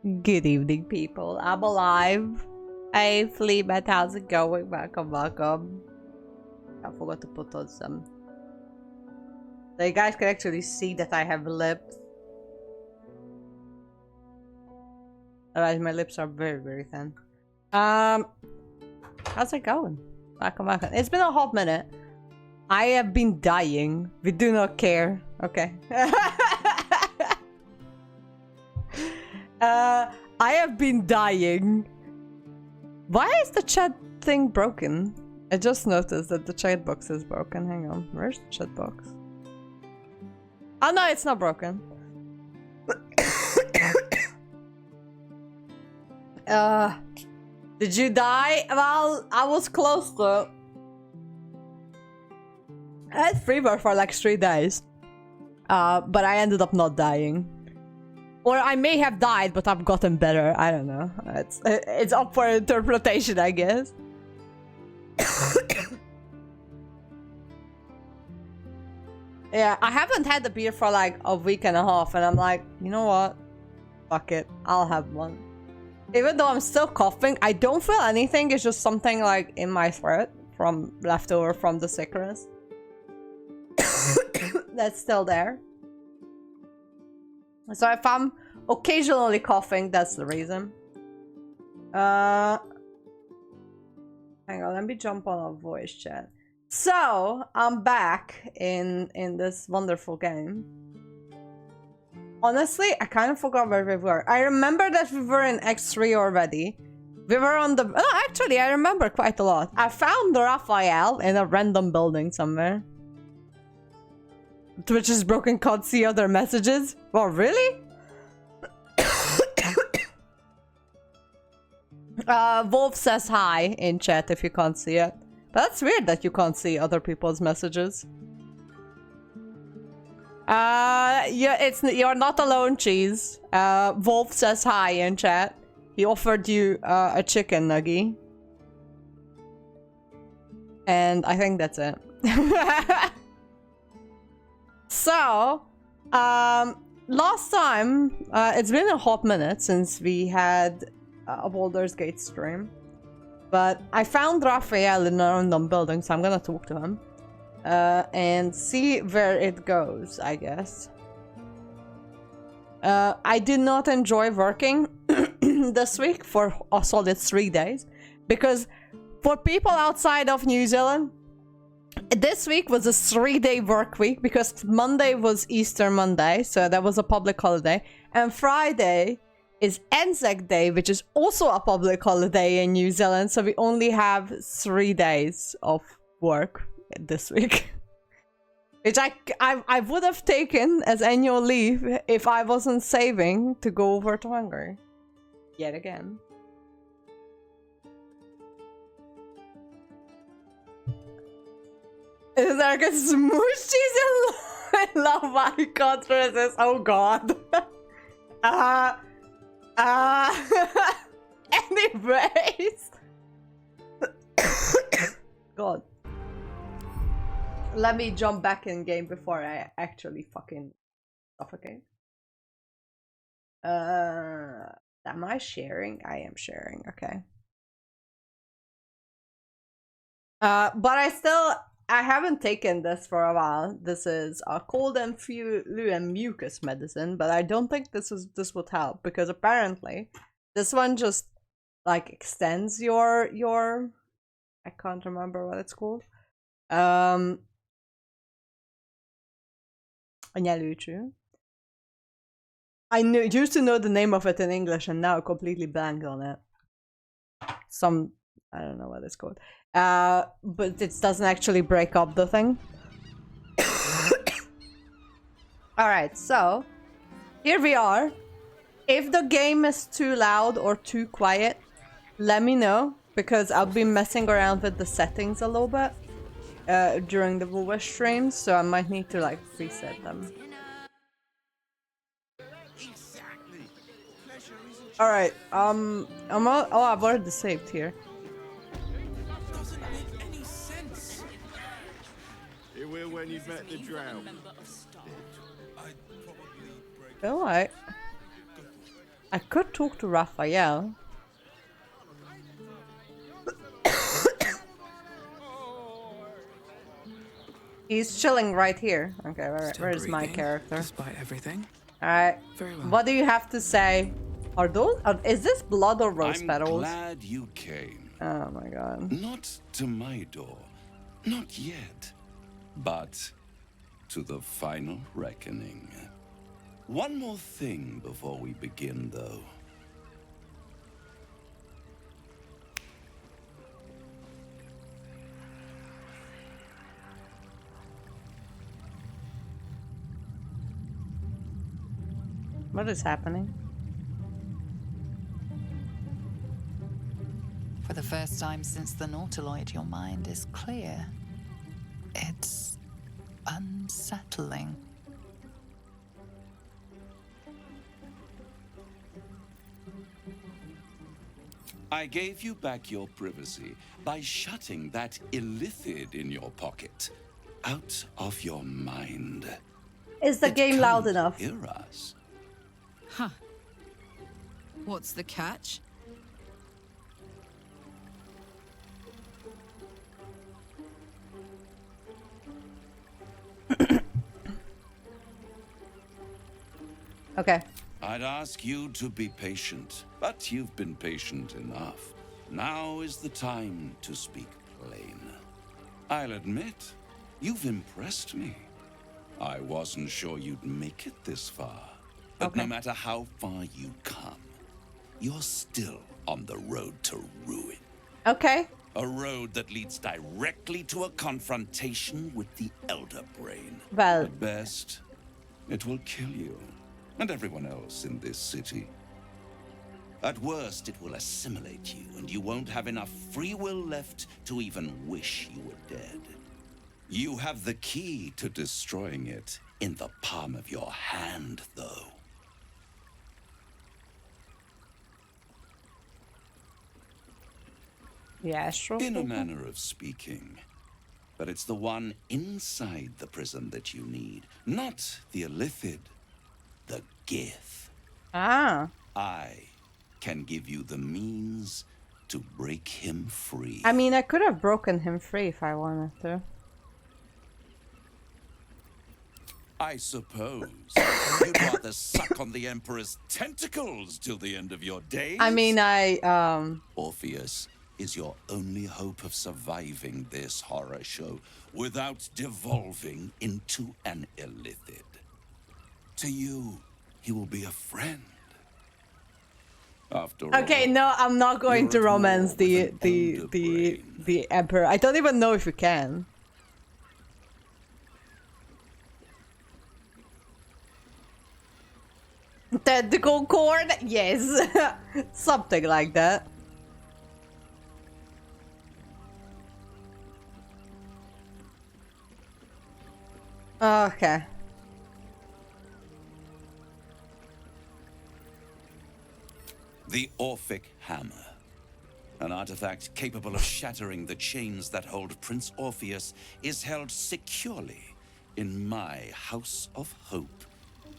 Good evening, people. I'm alive. Hey, Fleabag, how's it going? Welcome, welcome. I forgot to put on some. So you guys can actually see that I have lips. Otherwise, my lips are very, very thin. How's it going? Welcome, welcome. It's been a hot minute. I have been dying. We do not care. Okay. I have been dying. Why is the chat thing broken? I just noticed that the chat box is broken. Hang on. Where's the chat box? Oh no, it's not broken. Did you die? Well, I was close to. I had fever for like 3 days. But I ended up not dying. Or I may have died, but I've gotten better. I don't know. It's up for interpretation, I guess. Yeah, I haven't had the beer for like a week and a half, and I'm like, you know what? Fuck it. I'll have one. Even though I'm still coughing, I don't feel anything. It's just something like in my throat from leftover from the sickness. That's still there. So if I'm occasionally coughing, that's the reason. Hang on, let me jump on a voice chat. So I'm back in this wonderful game. Honestly, I kind of forgot where we were. I remember that we were in X3 already. We were on the... Oh, actually, I remember quite a lot. I found Raphael in a random building somewhere. Twitch is broken, can't see other messages. Well, really? Wolf says hi in chat if you can't see it. But that's weird that you can't see other people's messages. Yeah, you're not alone, Cheese. Wolf says hi in chat. He offered you a chicken nugget. And I think that's it. So, last time, it's been a hot minute since we had a Baldur's Gate stream. But I found Raphael in a random building, so I'm gonna talk to him. And see where it goes, I guess. I did not enjoy working this week for a solid 3 days. Because for people outside of New Zealand, this week was a 3-day work week because Monday was Easter Monday, so that was a public holiday. And Friday is Anzac Day, which is also a public holiday in New Zealand, so we only have 3 days of work this week. Which I would have taken as annual leave if I wasn't saving to go over to Hungary. Yet again. Is there a smooch cheese and love my contrasts? Oh god. Anyways. God. Let me jump back in game before I actually fucking suffocate. Am I sharing? I am sharing, okay. But I haven't taken this for a while. This is a cold and flu and mucus medicine, but I don't think this would help because apparently this one just like extends your I can't remember what it's called. A nyelőcső. I used to know the name of it in English and now I completely blanked on it. I don't know what it's called. But it doesn't actually break up the thing. Alright, so here we are. If the game is too loud or too quiet, let me know because I'll be messing around with the settings a little bit during the VOA streams, so I might need to like reset them. Alright, oh, I've already saved here. When you met the drow. Alright. I could talk to Raphael. He's chilling right here. Okay, where's my character? Despite everything. Alright. Very well. What do you have to say? Are those... is this blood or rose I'm petals? glad you came. Oh my god. Not to my door. Not yet. But to the final reckoning. One more thing before we begin, though. What is happening? For the first time since the Nautiloid, your mind is clear. It's unsettling. I gave you back your privacy by shutting that illithid in your pocket out of your mind. Is the It game loud can't enough? hear us. Huh. What's the catch? Okay. I'd ask you to be patient, but you've been patient enough. Now is the time to speak plain. I'll admit, you've impressed me. I wasn't sure you'd make it this far. But Okay. no matter how far you come, you're still on the road to ruin. Okay. A road that leads directly to a confrontation with the Elder Brain. Well, At best, it will kill you and everyone else in this city. At worst, it will assimilate you, and you won't have enough free will left to even wish you were dead. You have the key to destroying it in the palm of your hand, though. the astral. In a people? manner of speaking. But it's the one inside the prison that you need, not the illithid, the Gith. Ah. I can give you the means to break him free. I mean, I could have broken him free if I wanted to. I suppose you'd rather suck on the Emperor's tentacles till the end of your days. I mean, Orpheus is your only hope of surviving this horror show without devolving into an illithid. To you, he will be a friend. After Okay, all, no, I'm not going you're to at war romance with the an the elder the brain. the emperor. I don't even know if you can. Tentacle cord? Yes. Something like that. Okay. The Orphic Hammer. An artifact capable of shattering the chains that hold Prince Orpheus is held securely in my House of Hope,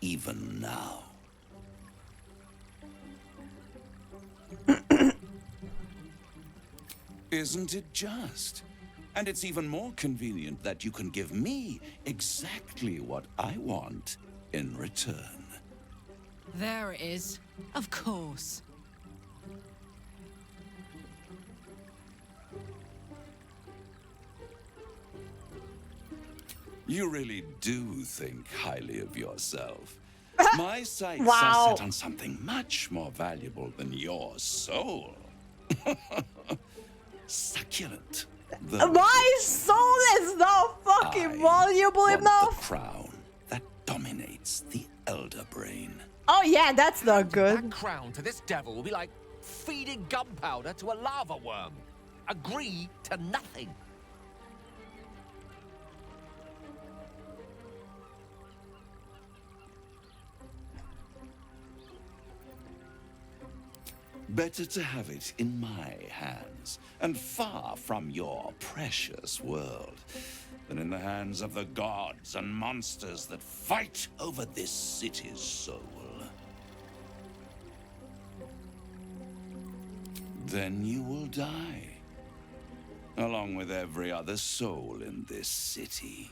even now. Isn't it just? And it's even more convenient that you can give me exactly what I want in return. There it is. Of course. You really do think highly of yourself. My sights Wow. are set on something much more valuable than your soul. Succulent. My soul is not fucking valuable want enough. the crown that dominates the Elder Brain. Oh yeah, that's not good. That crown to this devil will be like feeding gunpowder to a lava worm. Agree to nothing. Better to have it in my hands and far from your precious world than in the hands of the gods and monsters that fight over this city's soul. then you will die, along with every other soul in this city.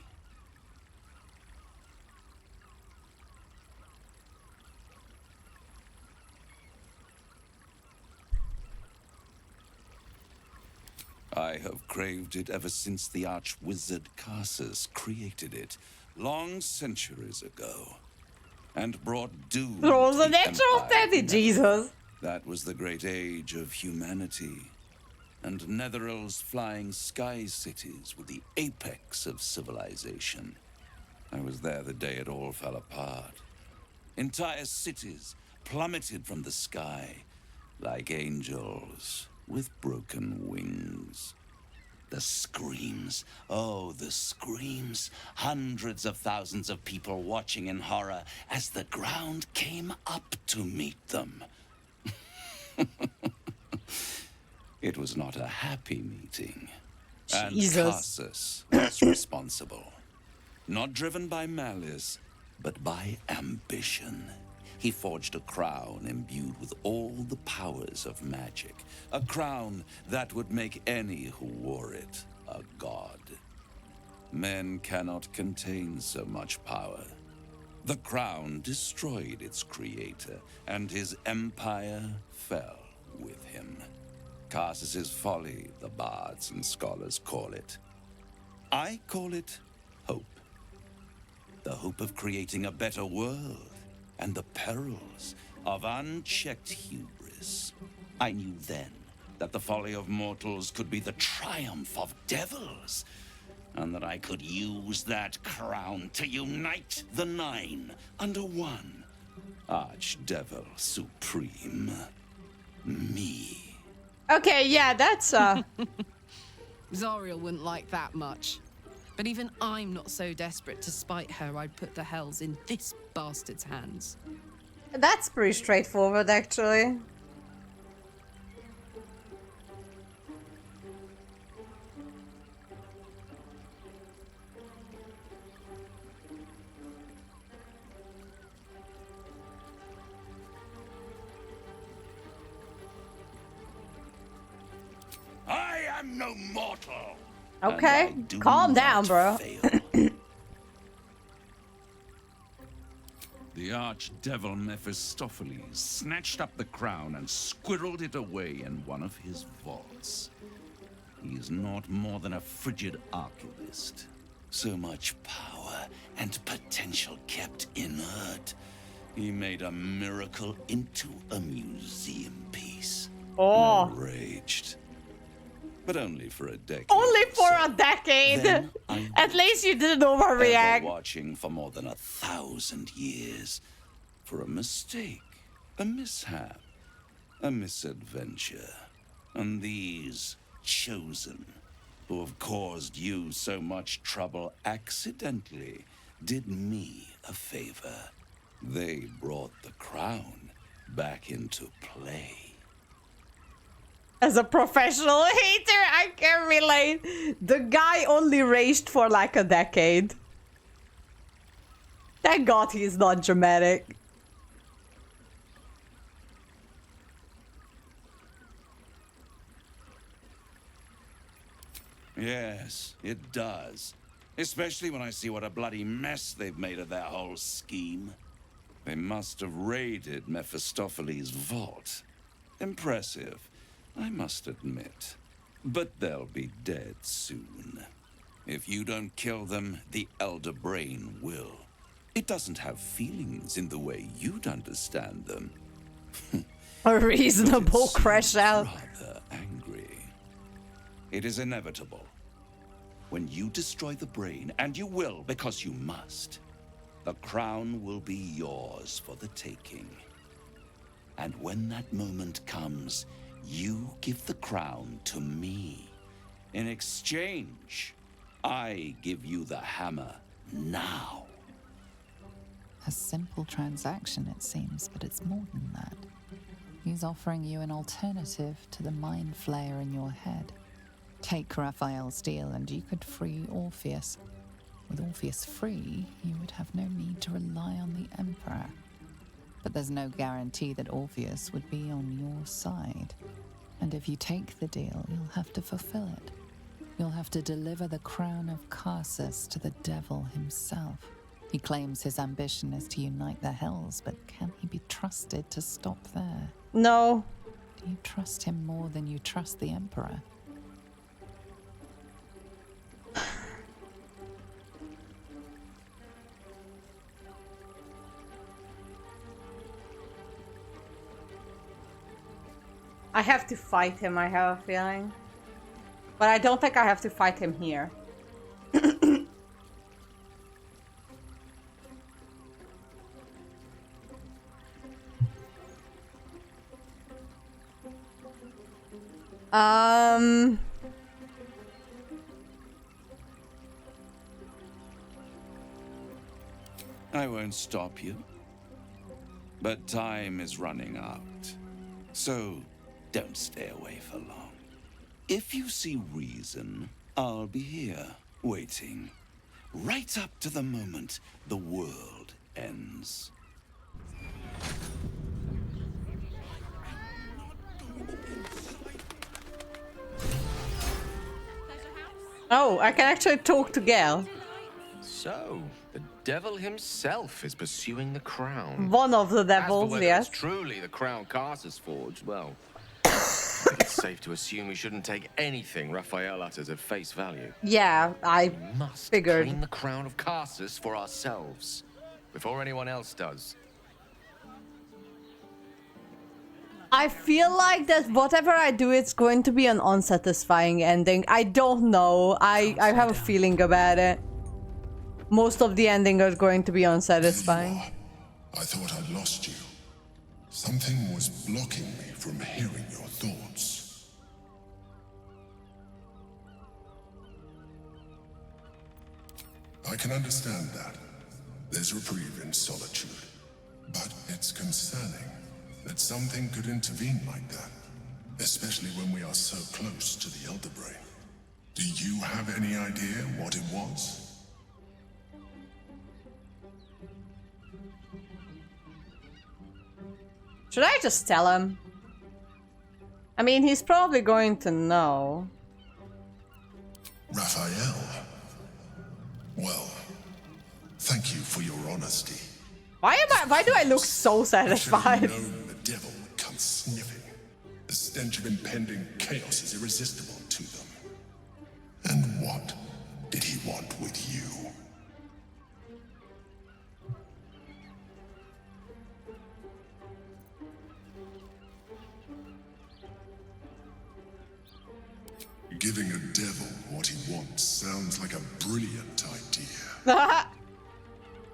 I have craved it ever since the arch-wizard Carsus created it, long centuries ago, and brought doom It was to a the natural Empire daddy, of Jesus. That was the great age of humanity, and Netherill's flying sky cities were the apex of civilization. I was there the day it all fell apart. Entire cities plummeted from the sky like angels with broken wings. The screams, oh, the screams. Hundreds of thousands of people watching in horror as the ground came up to meet them. It was not a happy meeting. And Jesus. Carsus was responsible. Not driven by malice, but by ambition. He forged a crown imbued with all the powers of magic. A crown that would make any who wore it a god. Men cannot contain so much power. The crown destroyed its creator, and his empire fell with him. Carsus's folly, the bards and scholars call it. I call it hope. The hope of creating a better world, and the perils of unchecked hubris. I knew then that the folly of mortals could be the triumph of devils, and that I could use that crown to unite the Nine under one Archdevil Supreme. Me. Okay, yeah, that's Zariel wouldn't like that much. But even I'm not so desperate to spite her I'd put the hells in this bastard's hands. that's pretty straightforward, actually. I am no mortal. Okay, and I do calm down, not bro. fail. The archdevil Mephistopheles snatched up the crown and squirreled it away in one of his vaults. He is not more than a frigid archivist. So much power and potential kept inert. He made a miracle into a museum piece. Oh. Enraged. But only for a decade. Only for or a so. decade. Then I At least you didn't ever overreact. watching for more than 1,000 years. For a mistake, a mishap, a misadventure. And these chosen, who have caused you so much trouble accidentally, did me a favor. They brought the crown back into play. As a professional hater, I can relate. The guy only raged for like a decade. Thank God he's not dramatic. Yes, it does. Especially when I see what a bloody mess they've made of their whole scheme. They must have raided Mephistopheles' vault. Impressive, I must admit. But they'll be dead soon. If you don't kill them, the Elder Brain will. It doesn't have feelings in the way you'd understand them. A reasonable It crash seems out. rather angry. It is inevitable. When you destroy the brain, and you will because you must, the crown will be yours for the taking. And when that moment comes, you give the crown to me. In exchange, I give you the hammer now. A simple transaction, it seems, but it's more than that. He's offering you an alternative to the mind flayer in your head. Take Raphael's deal and you could free Orpheus. With Orpheus free, you would have no need to rely on the Emperor. But there's no guarantee that Orpheus would be on your side. And if you take the deal, you'll have to fulfill it. You'll have to deliver the crown of Karsus to the devil himself. He claims his ambition is to unite the Hells, but can he be trusted to stop there? No. Do you trust him more than you trust the Emperor? I have to fight him, I have a feeling. But I don't think I have to fight him here. I won't stop you. But time is running out. So, don't stay away for long. If you see reason, I'll be here, waiting. Right up to the moment the world ends. Oh, I can actually talk to Gale. So, the devil himself is pursuing the crown. One of the As for devils, whether yes. it's truly the crown Karsus forged, well, I think it's safe to assume we shouldn't take anything Raphael utters at face value. Yeah, I We must figured. claim the crown of Karsus for ourselves, before anyone else does. I feel like that whatever I do, it's going to be an unsatisfying ending. I don't know. I have a feeling about it. Most of the ending are going to be unsatisfying. I thought I'd lost you. Something was blocking me from hearing your thoughts. I can understand that. There's reprieve in solitude. But it's concerning that something could intervene like that. Especially when we are so close to the Elder Brain. Do you have any idea what it was? Should I just tell him? I mean, he's probably going to know. Raphael. Well, thank you for your honesty. Why do I look so I should have satisfied? known the devil would come sniffing. The stench of impending chaos is irresistible to them. And what did he want with you? Giving a devil what he wants sounds like a brilliant idea.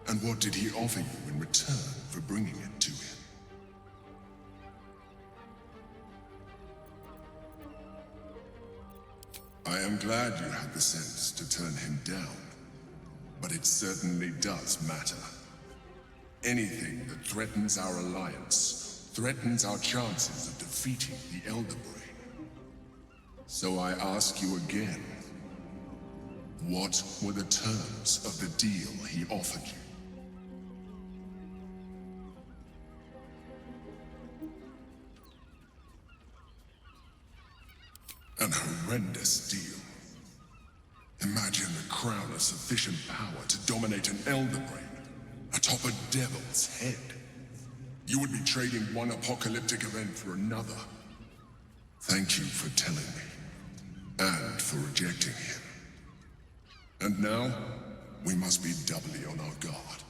And what did he offer you in return for bringing it to him? I am glad you had the sense to turn him down, but it certainly does matter. Anything that threatens our alliance threatens our chances of defeating the Elder Brain. So I ask you again, what were the terms of the deal he offered you? An horrendous deal. Imagine the crown of sufficient power to dominate an Elder Brain atop a devil's head. You would be trading one apocalyptic event for another. Thank you for telling me. And for rejecting him. And now, we must be doubly on our guard.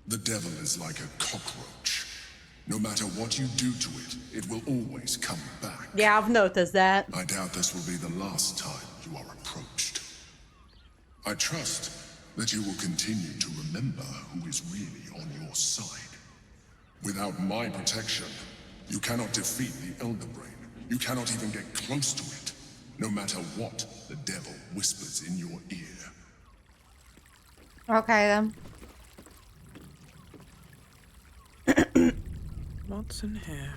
The devil is like a cockroach. No matter what you do to it, it will always come back. Yeah, I've noticed that. I doubt this will be the last time you are approached. I trust that you will continue to remember who is really on your side. Without my protection, you cannot defeat the Elder Brain. You cannot even get close to it. No matter what the devil whispers in your ear. Okay then. What's in here?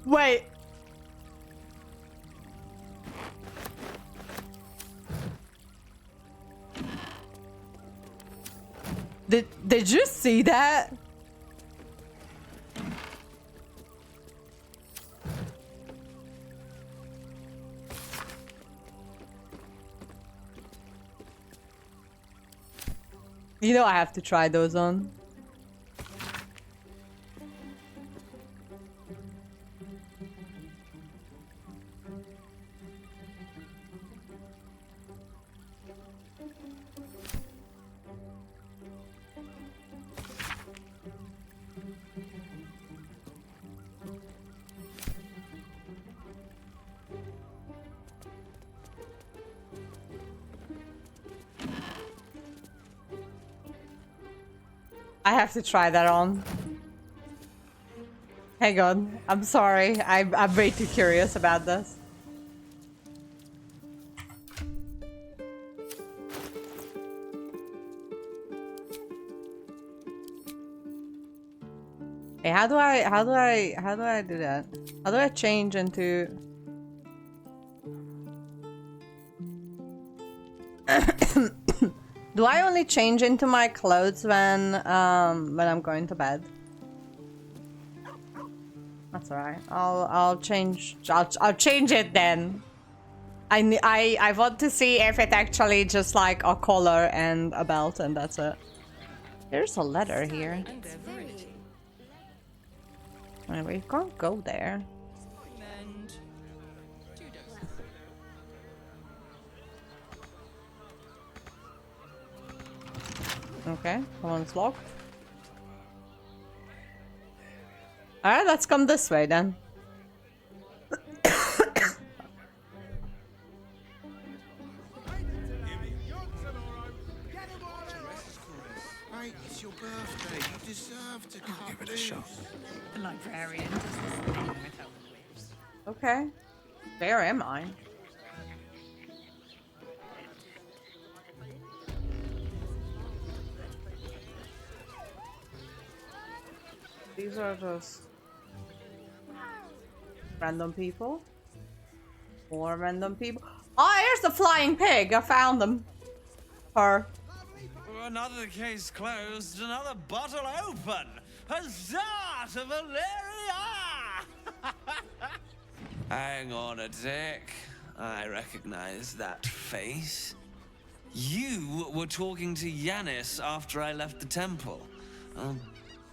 Wait. Did you see that? You know I have to try those on. I have to try that on. Hang on. I'm sorry. I'm way too curious about this. Hey, how do I do that? How do I change into Do I only change into my clothes when I'm going to bed? That's alright. I'll change it then. I want to see if it actually just like a collar and a belt and that's it. There's a letter here. Anyway, we can't go there. Okay, one's locked. Alright, let's come this way then. Mate, it's your birthday. You deserve to cut Give it a shot. The librarian does this thing with help waves. Okay. Where am I? These are just random people. More random people. Oh, here's the flying pig. I found them. Her. Another case closed, another bottle open. Huzzah to Valeria! Hang on a tick. I recognize that face. You were talking to Yanis after I left the temple. I'll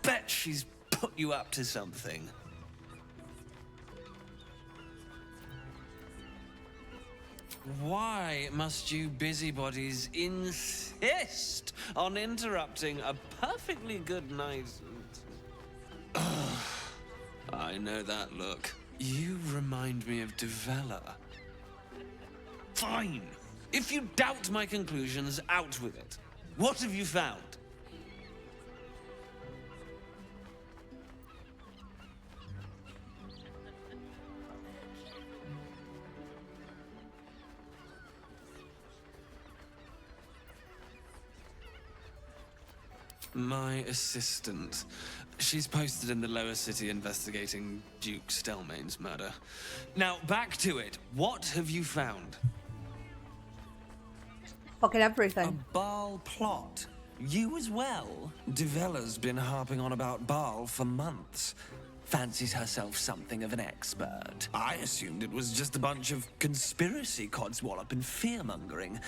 bet she's put you up to something. Why must you busybodies insist on interrupting a perfectly good night? I know that look. You remind me of Devella. Fine. If you doubt my conclusions, out with it. What have you found? My assistant. She's posted in the lower city investigating Duke Stelmane's murder. Now, back to it. What have you found? Fucking everything. A Baal plot. You as well? Devella's been harping on about Baal for months. Fancies herself something of an expert. I assumed it was just a bunch of conspiracy codswallop and fear-mongering.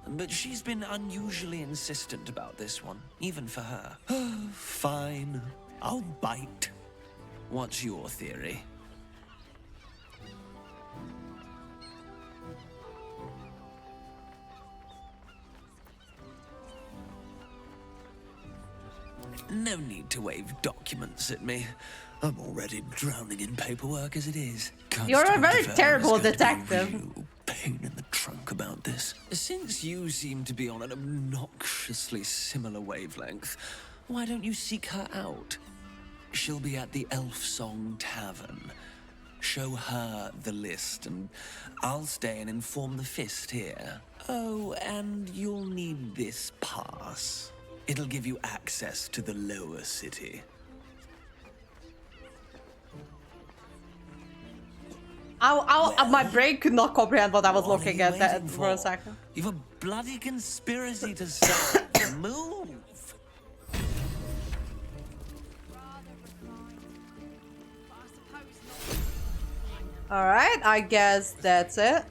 But she's been unusually insistent about this one, even for her. Fine. I'll bite. What's your theory? No need to wave documents at me. I'm already drowning in paperwork as it is. You're a very terrible detective. Pain in the trunk about this. Since you seem to be on an obnoxiously similar wavelength, why don't you seek her out? She'll be at the Elf Song Tavern. Show her the list, and I'll stay and inform the Fist here. Oh, and you'll need this pass. It'll give you access to the lower city. My brain could not comprehend what I was looking at for a second. You've a bloody conspiracy to solve. Move! Alright, I guess that's it.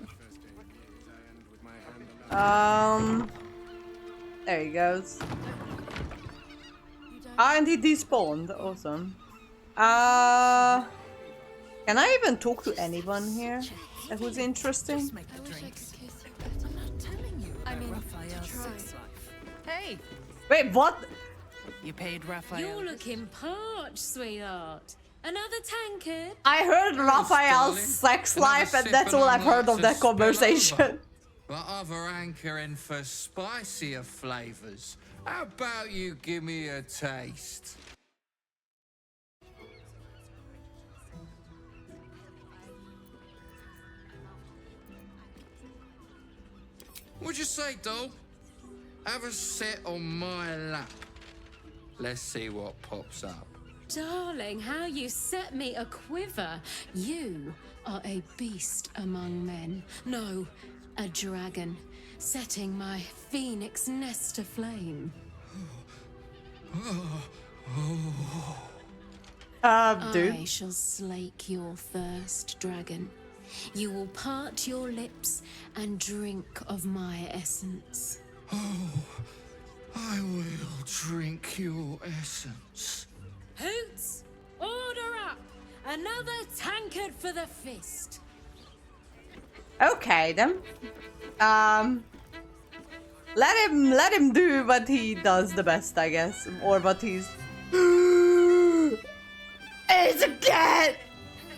There he goes. Ah, and he despawned. Awesome. Can I even talk to anyone here who's interesting? Hey, Wait, what? you paid Raphael. You're looking parched, sweetheart. Another tankard? I heard Raphael's sex life, and that's all I've heard of that conversation. But other hankering for spicier flavors. How about you give me a taste? What'd you say, doll? Have a sit on my lap. Let's see what pops up. Darling, how you set me a quiver. You are a beast among men. No, a dragon, setting my phoenix nest aflame. Dude. I shall slake your thirst, dragon. You will part your lips and drink of my essence. I will drink your essence. Hoots, order up! Another tankard for the fist. Okay then. Let him do what he does the best, I guess, or what he's. It's a cat.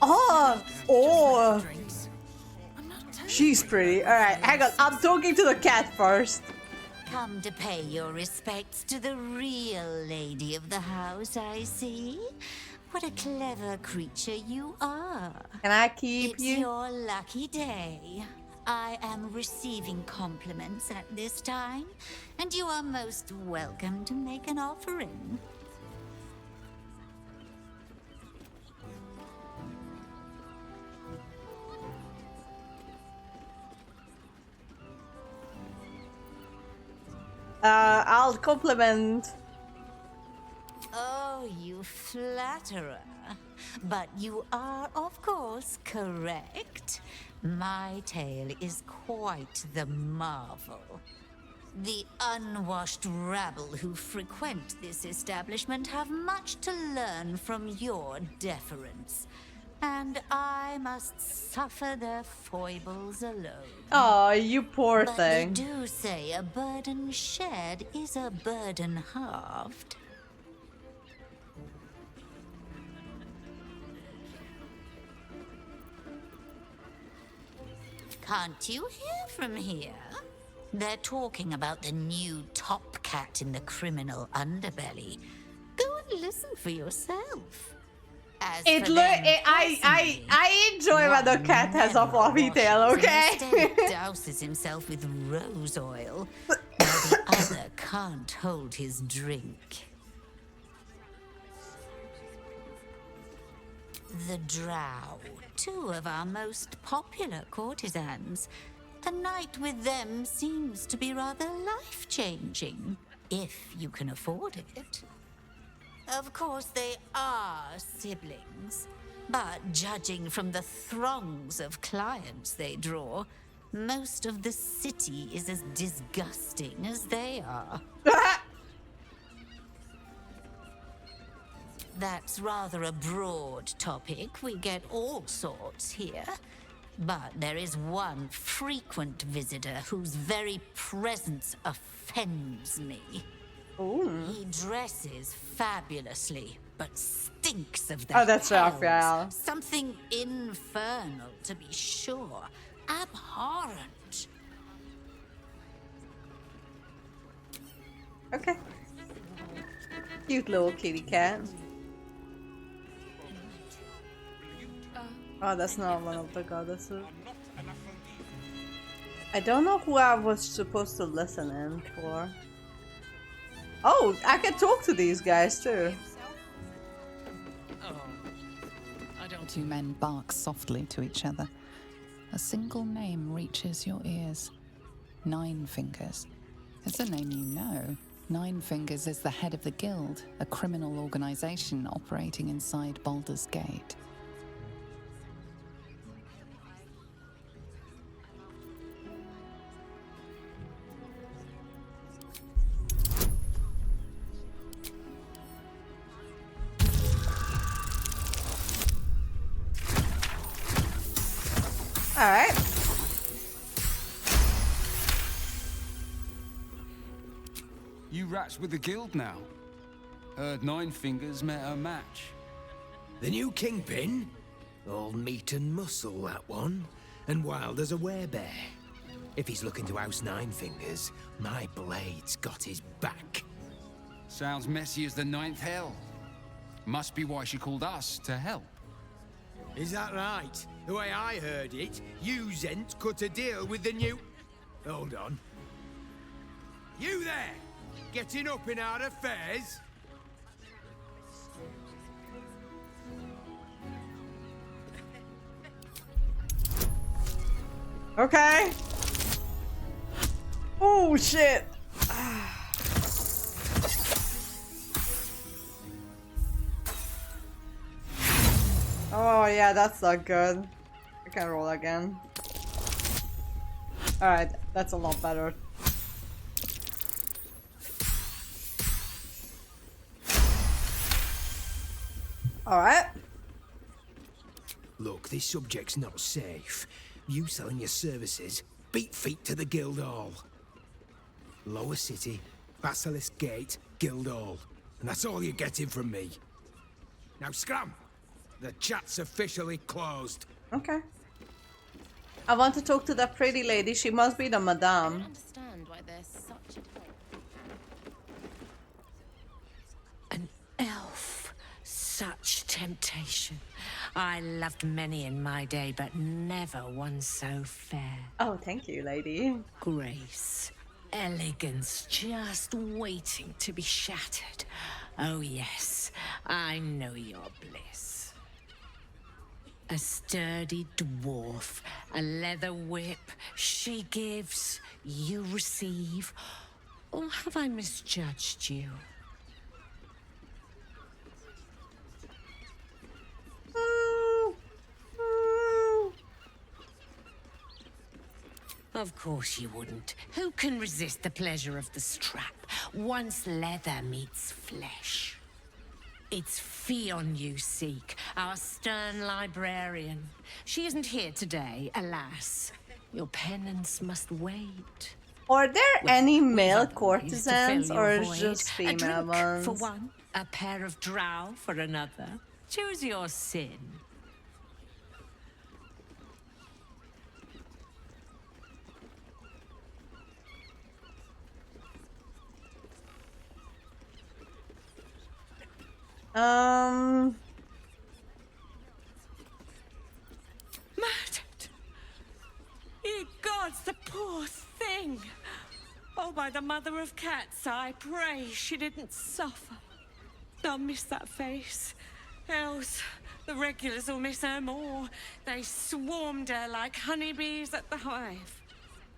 Oh. She's pretty. All right, hang on. I'm talking to the cat first. Come to pay your respects to the real lady of the house, I see. What a clever creature you are. Can I keep It's you? your lucky day. I am receiving compliments at this time, and you are most welcome to make an offering. I'll compliment. Oh, you flatterer. But you are, of course, correct. My tale is quite the marvel. The unwashed rabble who frequent this establishment have much to learn from your deference. And I must suffer their foibles alone. Oh, you poor But thing. they do say a burden shared is a burden halved. Can't you hear from here? They're talking about the new top cat in the criminal underbelly. Go and listen for yourself. As It for look. them personally, I enjoy when the cat has a fluffy tail. Okay. Instead douses himself with rose oil, while the other can't hold his drink. The drow, two of our most popular courtesans. A night with them seems to be rather life-changing, if you can afford it. Of course, they are siblings, but judging from the throngs of clients they draw, most of the city is as disgusting as they are. That's rather a broad topic. We get all sorts here. But there is one frequent visitor whose very presence offends me. Ooh. He dresses fabulously, but stinks of the Oh, that's hells. Raphael. Something infernal, to be sure. Abhorrent. Okay. Cute little kitty cat. Oh, that's not one of the goddesses. I don't know who I was supposed to listen in for. Oh, I can talk to these guys too. Two men bark softly to each other. A single name reaches your ears. Nine Fingers. It's a name you know. Nine Fingers is the head of the Guild, a criminal organization operating inside Baldur's Gate. Alright. You rats with the guild now. Heard Nine Fingers met her match. The new kingpin? All meat and muscle, that one. And wild as a werebear. If he's looking to oust Nine Fingers, my blade's got his back. Sounds messy as the ninth hell. Must be why she called us to help. Is that right? The way I heard it, you Zent cut a deal with the new... Hold on. You there! Getting up in our affairs? Okay. Oh shit. Oh yeah, that's not good. I can roll again. Alright, that's a lot better. Alright. Look, this subject's not safe. You selling your services, beat feet to the Guildhall. Lower City, Basilisk Gate, Guildhall. And that's all you're getting from me. Now scram! The chat's officially closed. Okay. I want to talk to that pretty lady. She must be the I madame. don't understand why there's such a... An elf. Such temptation. I loved many in my day, but never one so fair. Oh, thank you, lady. Grace. Elegance just waiting to be shattered. Oh yes, I know your bliss. A sturdy dwarf, a leather whip, she gives, you receive. Or have I misjudged you? Of course you wouldn't. Who can resist the pleasure of the strap once leather meets flesh? It's Fionn you seek, our stern librarian. She isn't here today, alas. Your penance must wait. Are there any male We've other ways to fill courtesans your or void. just A female drink ones? for one, a pair of drow for another. Choose your sin. Murdered! Ye gods, the poor thing! Oh, by the mother of cats, I pray she didn't suffer. I'll miss that face. Else, the regulars will miss her more. They swarmed her like honeybees at the hive.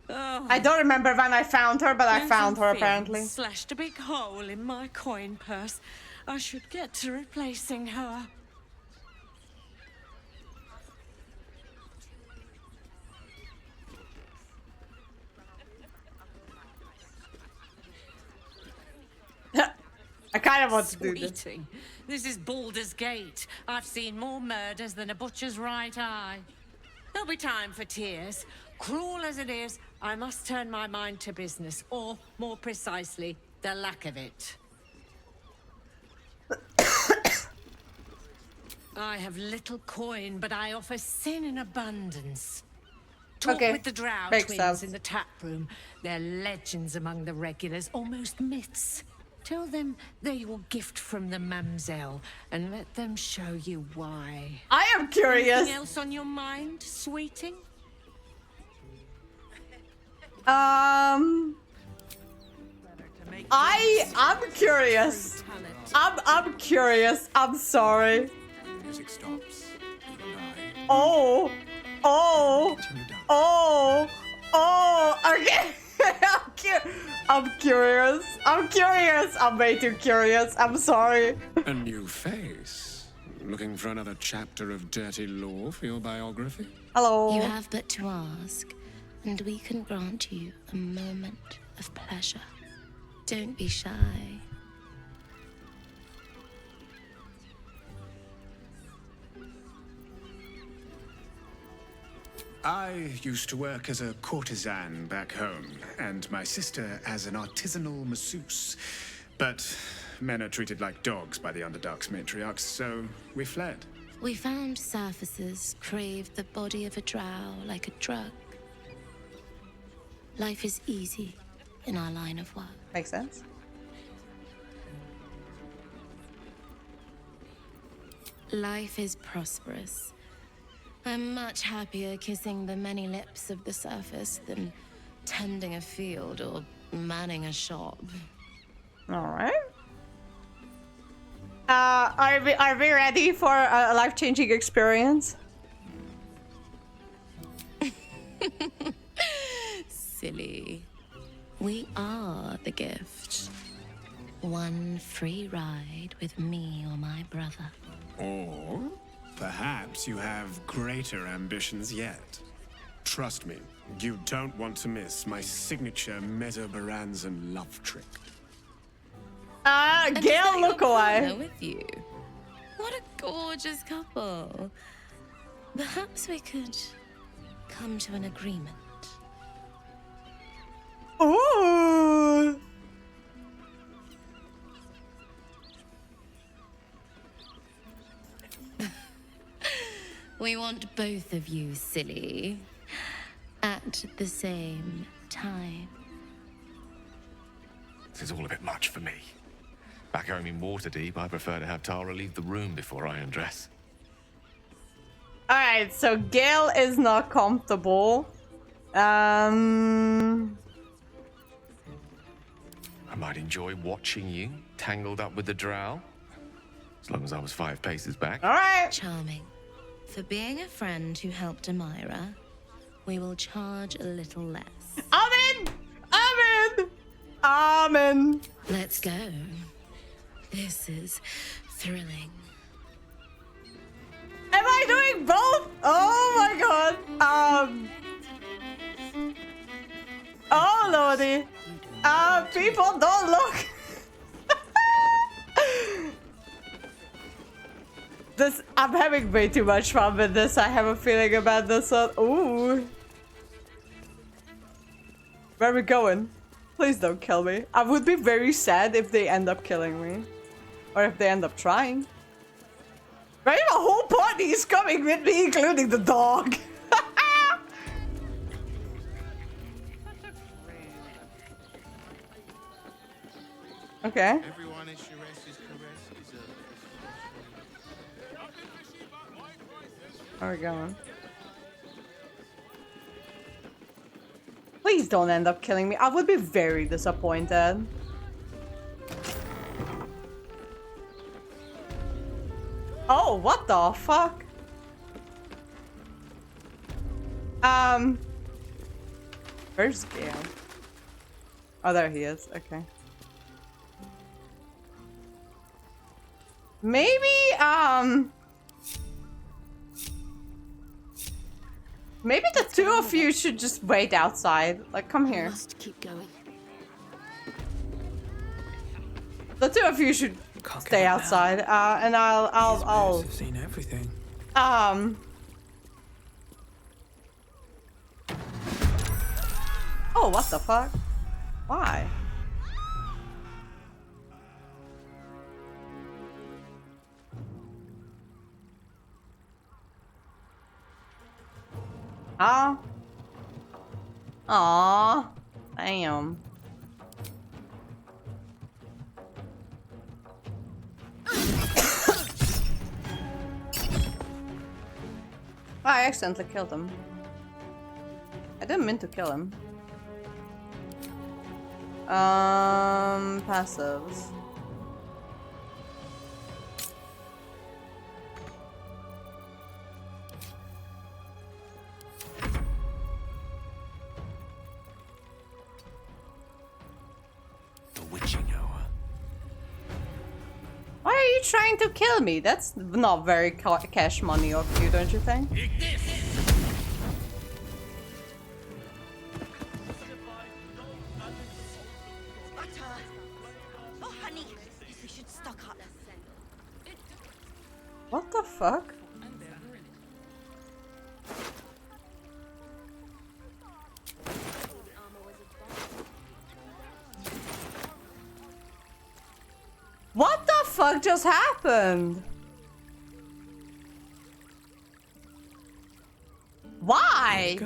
Oh. I don't remember when I found her, but I Losing found her Fionn apparently. Slashed a big hole in my coin purse. I should get to replacing her. I kind of want to do this. Sweeting. This is Baldur's Gate. I've seen more murders than a butcher's right eye. There'll be time for tears. Cruel as it is, I must turn my mind to business, or, more precisely, the lack of it. I have little coin, but I offer sin in abundance. Talk Okay, with the drow makes twins sense. in the tap room. They're legends among the regulars, almost myths. Tell them they're your gift from the mamselle, and let them show you why. I am curious. Anything else on your mind, sweeting? I'm curious. I'm curious. I'm sorry. Music stops. Oh, okay. I'm curious. I'm way too curious. I'm sorry. A new face. Looking for another chapter of dirty lore for your biography? Hello. You have but to ask, and we can grant you a moment of pleasure. Don't be shy. I used to work as a courtesan back home, and my sister as an artisanal masseuse. But men are treated like dogs by the Underdark's matriarchs, so we fled. We found surfacers craved the body of a drow like a drug. Life is easy in our line of work. Makes sense. Life is prosperous. I'm much happier kissing the many lips of the surface than tending a field or manning a shop. All right. Are we ready for a life-changing experience? Silly. We are the gift. One free ride with me or my brother. Or perhaps you have greater ambitions yet. Trust me, you don't want to miss my signature Mesobaranzan love trick. Gale, look away. With you. What a gorgeous couple. Perhaps we could come to an agreement. Ooh. We want both of you, silly, at the same time. This is all a bit much for me. Back home in Waterdeep, I prefer to have Tara leave the room before I undress. Alright, so Gale is not comfortable. I might enjoy watching you tangled up with the drow. As long as I was 5 paces back. Alright. Charming. For being a friend who helped Amira, we will charge a little less. Amen! Amen! Amen! Let's go. This is thrilling. Am I doing both? Oh my god. Oh lordy. People don't look. This, I'm having way too much fun with this. I have a feeling about this one. Ooh. Where are we going? Please don't kill me. I would be very sad if they end up killing me. Or if they end up trying. Right? The whole party is coming with me, including the dog. Okay. Everyone is Shire's caress is Where are we going? Please don't end up killing me. I would be very disappointed. Oh, what the fuck? Where's Gale? Oh, there he is. Okay. Maybe, maybe the two of you should just wait outside. Like, come here. Must keep going. The two of you should stay outside. And I'll. I've seen everything. Oh, what the fuck? Why? Ah. Aw. Damn. I accidentally killed him. I didn't mean to kill him. Passives. The witching hour. Why are you trying to kill me? That's not very cash money of you, don't you think? Oh, honey, we should stock up. What the fuck? fuck just happened? Why?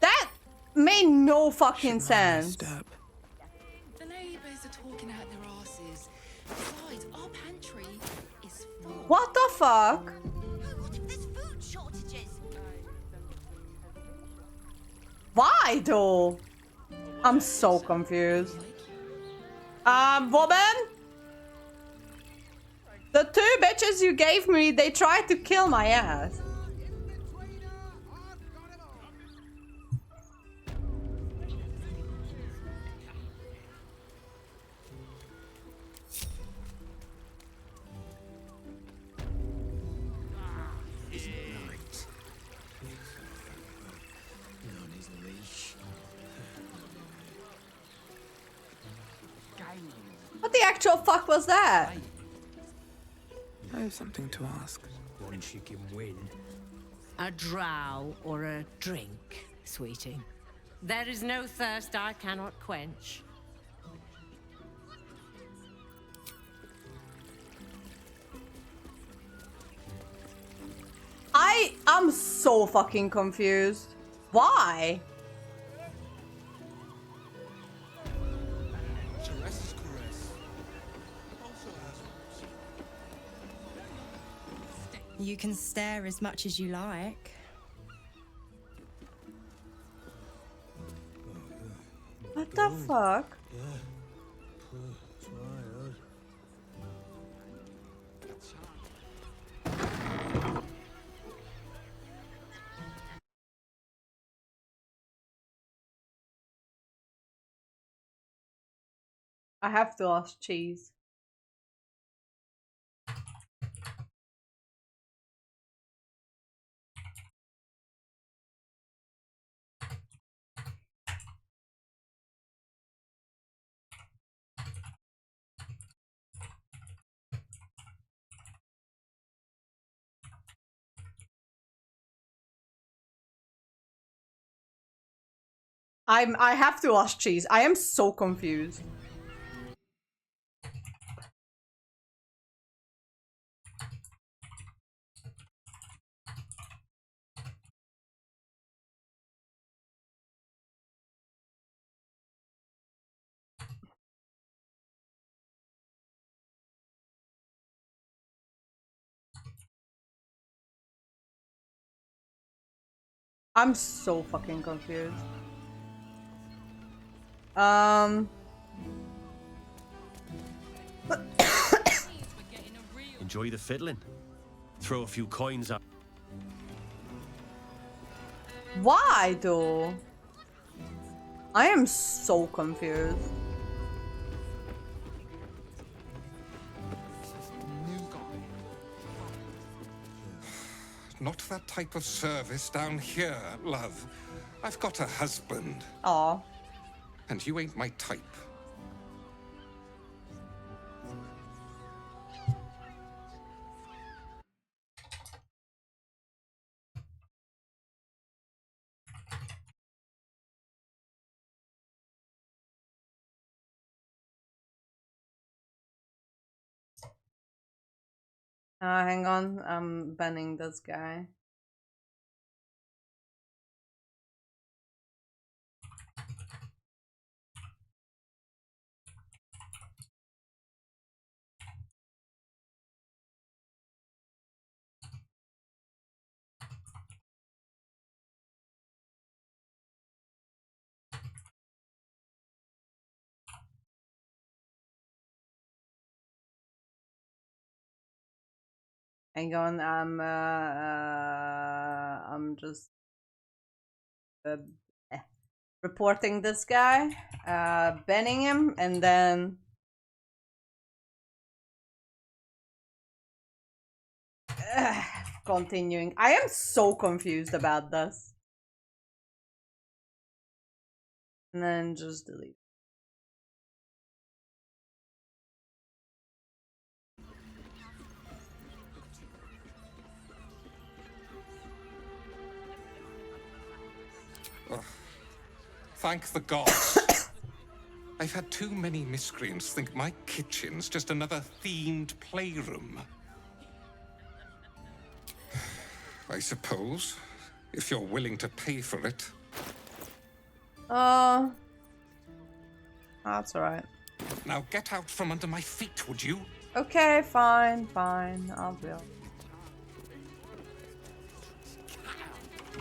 That made no fucking sense. The neighbours are talking out their asses. Besides, our pantry is full. What the fuck? What if there's food shortages? Why though? I'm so confused. Woman? The two bitches you gave me, they tried to kill my ass. What the actual fuck was that? I have something to ask. One chicken win. A drow or a drink, sweetie. There is no thirst I cannot quench. I'm so fucking confused. Why? You can stare as much as you like. What the fuck? I have to ask Cheese. I have to ask Cheese. I am so confused. I'm so fucking confused. Enjoy the fiddling. Throw a few coins up. Why though? I am so confused. Not that type of service down here, love. I've got a husband. Aw. And you ain't my type. Hang on, I'm banning this guy. Hang on, I'm just reporting this guy, banning him, and then continuing. I am so confused about this. And then just delete. Thank the gods. I've had too many miscreants think my kitchen's just another themed playroom. I suppose, if you're willing to pay for it. That's alright. Now get out from under my feet, would you? Okay, fine, fine. I will.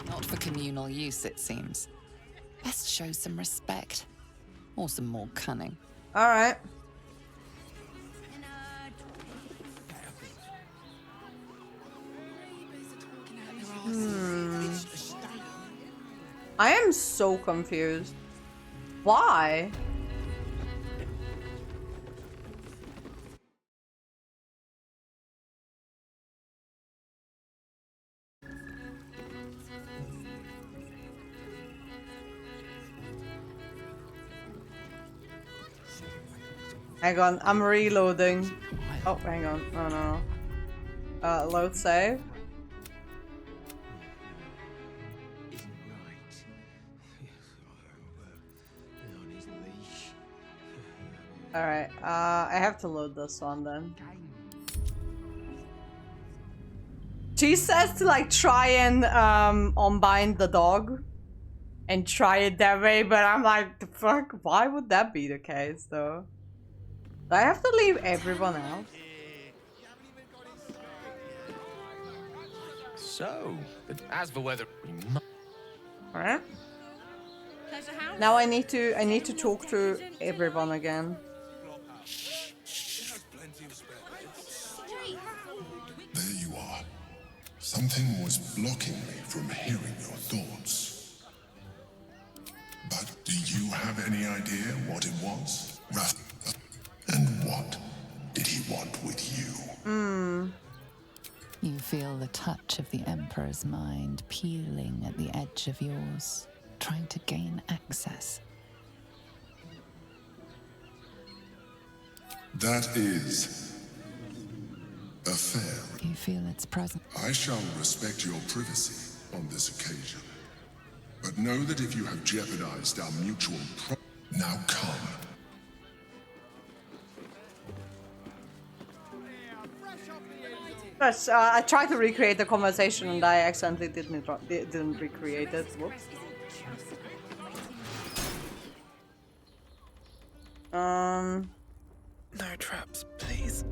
Not for communal use, it seems. Best show some respect. Or some more cunning. Alright. I am so confused. Why? Hang on, I'm reloading. Oh, hang on. Oh no. Load save. Alright, I have to load this one then. She says to like try and unbind the dog and try it that way, but I'm like, the fuck, why would that be the case though? Do I have to leave everyone else? So, as for whether Alright. Now I need to talk to everyone again. There you are. Something was blocking me from hearing your thoughts. But do you have any idea what it was? And what did he want with you? You feel the touch of the Emperor's mind peeling at the edge of yours, trying to gain access. That is affair. You feel its presence. I shall respect your privacy on this occasion. But know that if you have jeopardized our mutual now come. But I tried to recreate the conversation and I accidentally didn't recreate it. Whoops. No traps, please.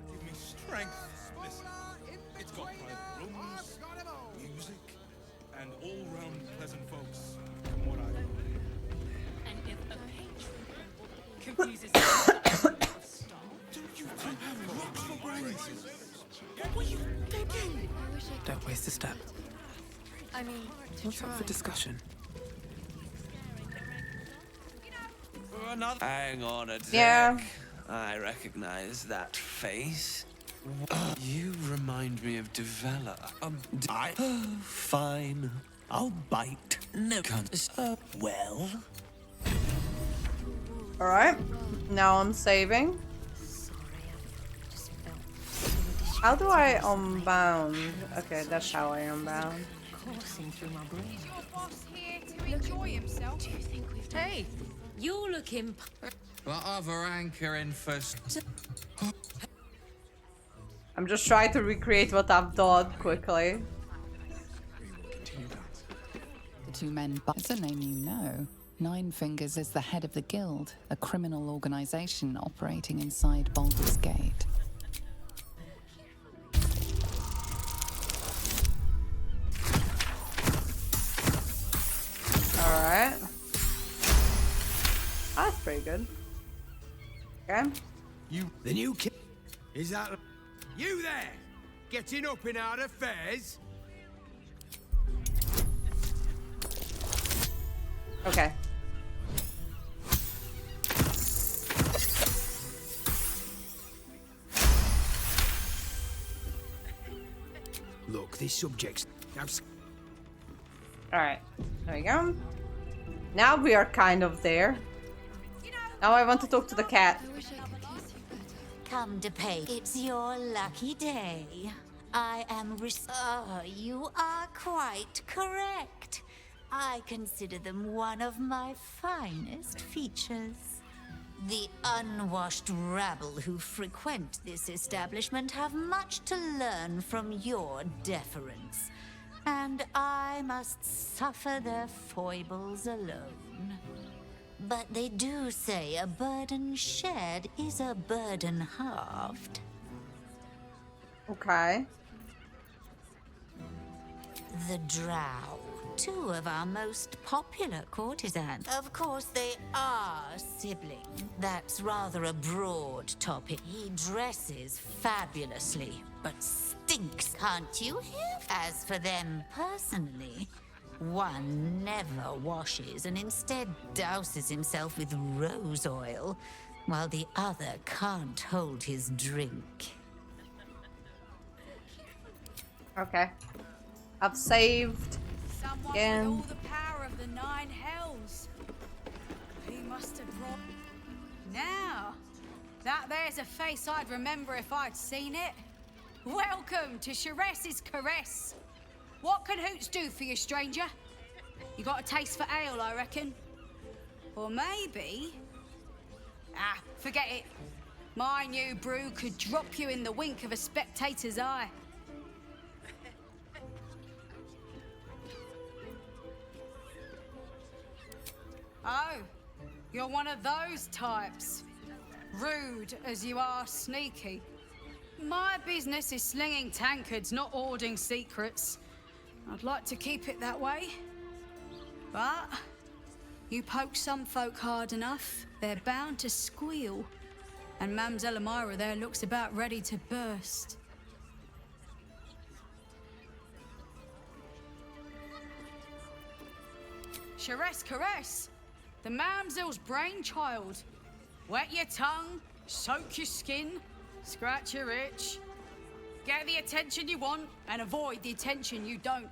Give me strength. Listen, it's got private rooms, music, and all-round pleasant folks. From what I've heard. And if a patron confuses You don't have rocks for brains. what were you thinking? Don't waste a step. I mean, What's up for discussion? Hang on a sec. Yeah. I recognize that face. You remind me of Devella. Fine. I'll bite. No cunt. Well. Alright. Now I'm saving. How do I unbound? Okay, that's how I unbound. coursing through my brain. Your boss here to enjoy himself. Do you think we've done? Hey, you're looking. But other anchoring first. I'm just trying to recreate what I've done quickly. The two men. It's a name you know. Nine Fingers is the head of the guild, a criminal organization operating inside Baldur's Gate. Alright. That's pretty good. Okay. The new kid. Is that you there? Getting up in our affairs? Okay. Look, this subject's. Alright. There we go. Now we are kind of there. Now I want to talk to the cat. Come to pay. It's your lucky day. I am you are quite correct. I consider them one of my finest features. The unwashed rabble who frequent this establishment have much to learn from your deference, and I must suffer their foibles alone. But they do say a burden shared is a burden halved. Okay. The drow, two of our most popular courtesans. Of course, they are siblings. That's rather a broad topic. He dresses fabulously, but stinks, can't you hear? As for them personally, one never washes and instead douses himself with rose oil, while the other can't hold his drink. Okay. I've saved. Someone again. with all the power of the nine hells. He must have brought... Now, that there's a face I'd remember if I'd seen it. Welcome to Sharess's Caress. What can Hoots do for you, stranger? You got a taste for ale, I reckon. Or maybe... Ah, forget it. My new brew could drop you in the wink of a spectator's eye. Oh, you're one of those types. Rude as you are sneaky. My business is slinging tankards, not hoarding secrets. I'd like to keep it that way. But you poke some folk hard enough, they're bound to squeal. And Mamselle Elmira there looks about ready to burst. Sharess Caress, the Mamselle's brainchild. Wet your tongue, soak your skin, scratch your itch. Get the attention you want and avoid the attention you don't.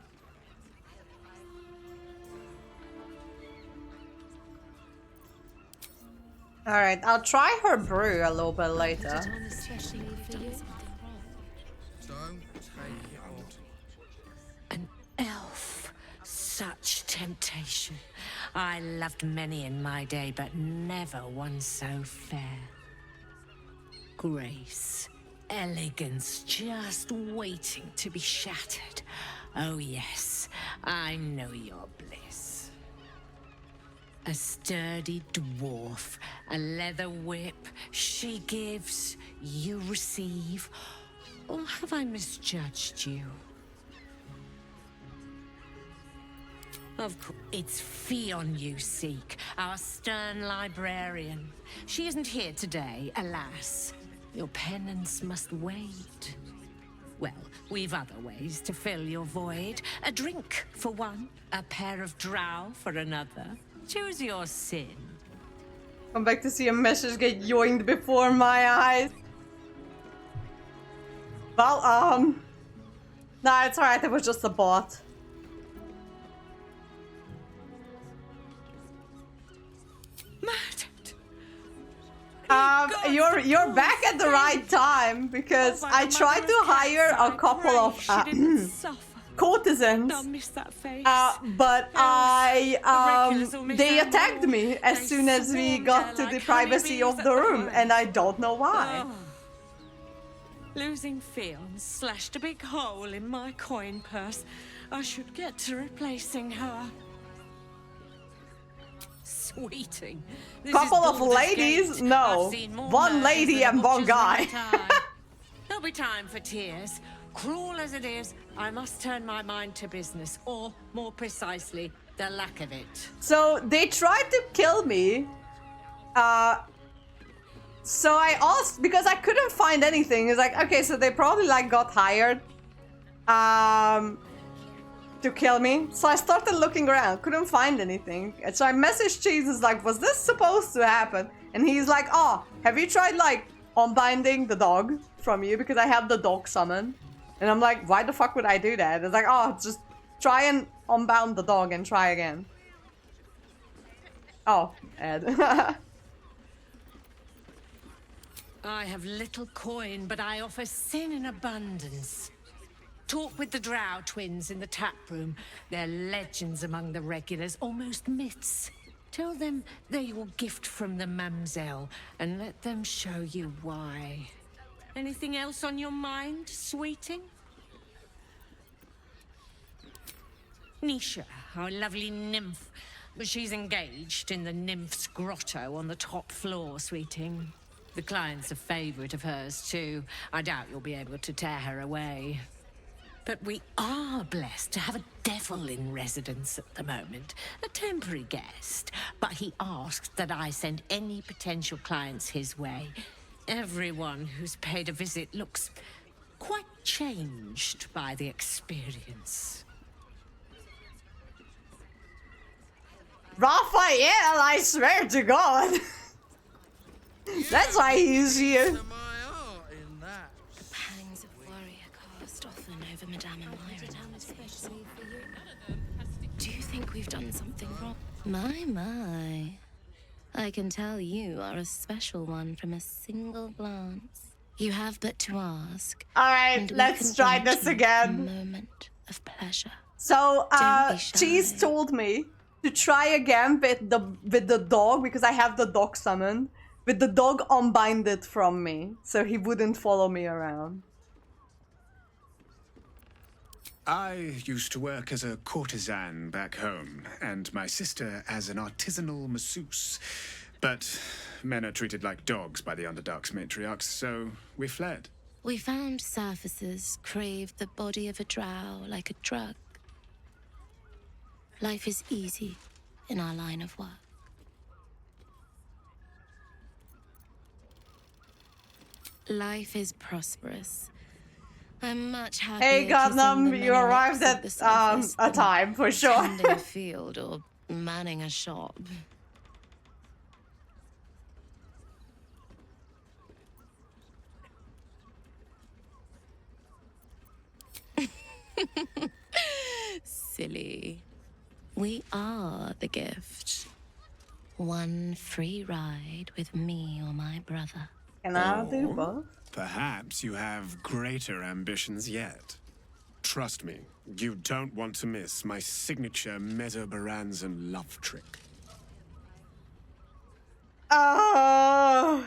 Alright, I'll try her brew a little bit later. Don't take it on. An elf. Such temptation. I loved many in my day, but never one so fair. Grace, elegance, just waiting to be shattered. Oh yes, I know your bliss. A sturdy dwarf, a leather whip, she gives, you receive. Or have I misjudged you? Of course, it's Fionn you seek, our stern librarian. She isn't here today, alas. Your penance must wait. Well, we've other ways to fill your void. A drink for one, a pair of drow for another. Choose your sin. Come back to see a message get yoinked before my eyes. Well, nah, it's alright, it was just a bot. You're back at the right time because I tried to hire a couple of courtesans, but they attacked me as soon as we got to the privacy of the room, and I don't know why. Losing Fionn slashed a big hole in my coin purse. I should get to replacing her. Sweeting. Couple of ladies? No. One lady and one guy. There'll be time for tears. Cruel as it is, I must turn my mind to business, or more precisely, the lack of it. So they tried to kill me. So I asked, because I couldn't find anything. It's like, okay, so they probably like got hired to kill me. So I started looking around, couldn't find anything. And so I messaged Jesus like, was this supposed to happen? And he's like, oh, have you tried like unbinding the dog from you? Because I have the dog summon. And I'm like, why the fuck would I do that? It's like, oh, just try and unbound the dog and try again. Oh, Ed. I have little coin, but I offer sin in abundance. Talk with the drow twins in the tap room. They're legends among the regulars, almost myths. Tell them they're your gift from the Mamselle, and let them show you why. Anything else on your mind, sweeting? Nisha, our lovely nymph. She's engaged in the nymph's grotto on the top floor, sweeting. The client's a favorite of hers, too. I doubt you'll be able to tear her away. But we are blessed to have a devil in residence at the moment. A temporary guest. But he asked that I send any potential clients his way. Everyone who's paid a visit looks quite changed by the experience. Raphael, I swear to God. That's why he's here. Pangs of warrior cast often over Madame and Myra. Do you think we've done something wrong? My. I can tell you are a special one from a single glance. You have but to ask. Alright, let's try this again. Moment of pleasure. So, Cheese told me to try again with the dog, because I have the dog summoned. With the dog unbinded from me, so he wouldn't follow me around. I used to work as a courtesan back home, and my sister as an artisanal masseuse. But men are treated like dogs by the Underdark's matriarchs, so we fled. We found surfaces craved the body of a drow like a drug. Life is easy in our line of work. Life is prosperous. I'm much happier. Hey, Gundam, you arrived at a time for sure. Tending a field or manning a shop. Silly. We are the gift. One free ride with me or my brother. Can I do both? Perhaps you have greater ambitions yet. Trust me, you don't want to miss my signature Mesobaranzan love trick. Oh.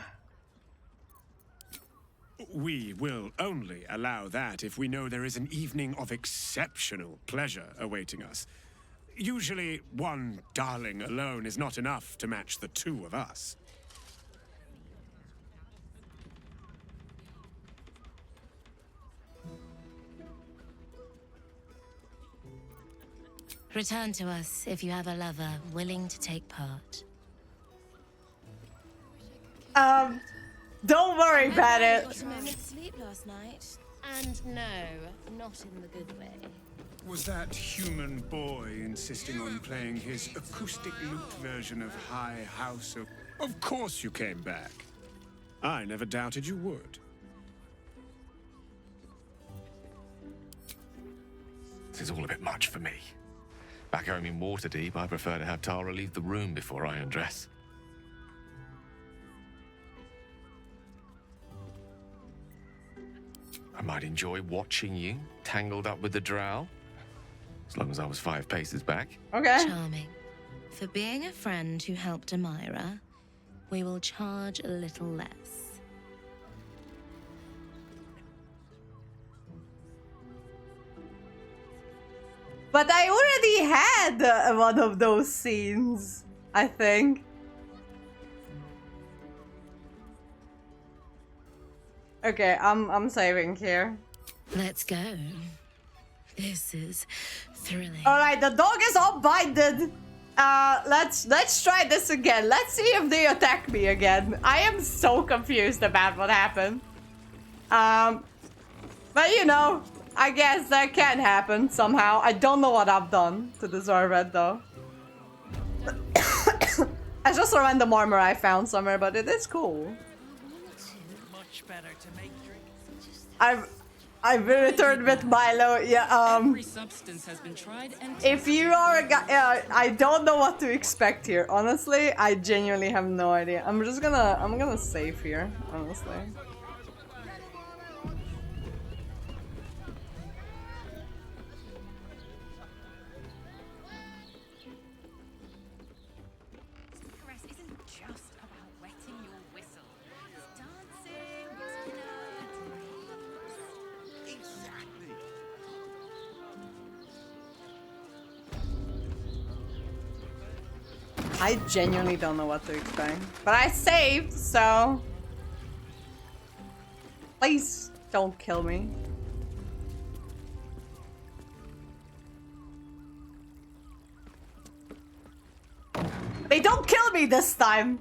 We will only allow that if we know there is an evening of exceptional pleasure awaiting us. Usually, one darling alone is not enough to match the two of us. Return to us if you have a lover willing to take part. Don't worry about it. Got a moment's sleep last night. And no, not in the good way. Was that human boy insisting on playing his acoustic lute version of High House of... Of course you came back. I never doubted you would. This is all a bit much for me. Back home in Waterdeep, I prefer to have Tara leave the room before I undress. I might enjoy watching you tangled up with the drow, as long as I was 5 paces back. Okay. Charming. For being a friend who helped Amira, we will charge a little less. But I already had one of those scenes, I think. Okay, I'm saving here. Let's go. This is thrilling. All right, the dog is all binded. Let's try this again. Let's see if they attack me again. I am so confused about what happened. But you know, I guess that can happen somehow. I don't know what I've done to deserve it though. It's just a random armor I found somewhere, but it is cool. Much better to make drinks. I've been returned with Milo. Yeah. Every substance has been tried and If you are a guy, I don't know what to expect here. Honestly, I genuinely have no idea. I'm gonna save here. Honestly. Caress isn't just about wetting your whistle. It's dancing, it's flirting. Exactly. I genuinely don't know what to expect. But I saved, so please don't kill me. They don't kill me this time.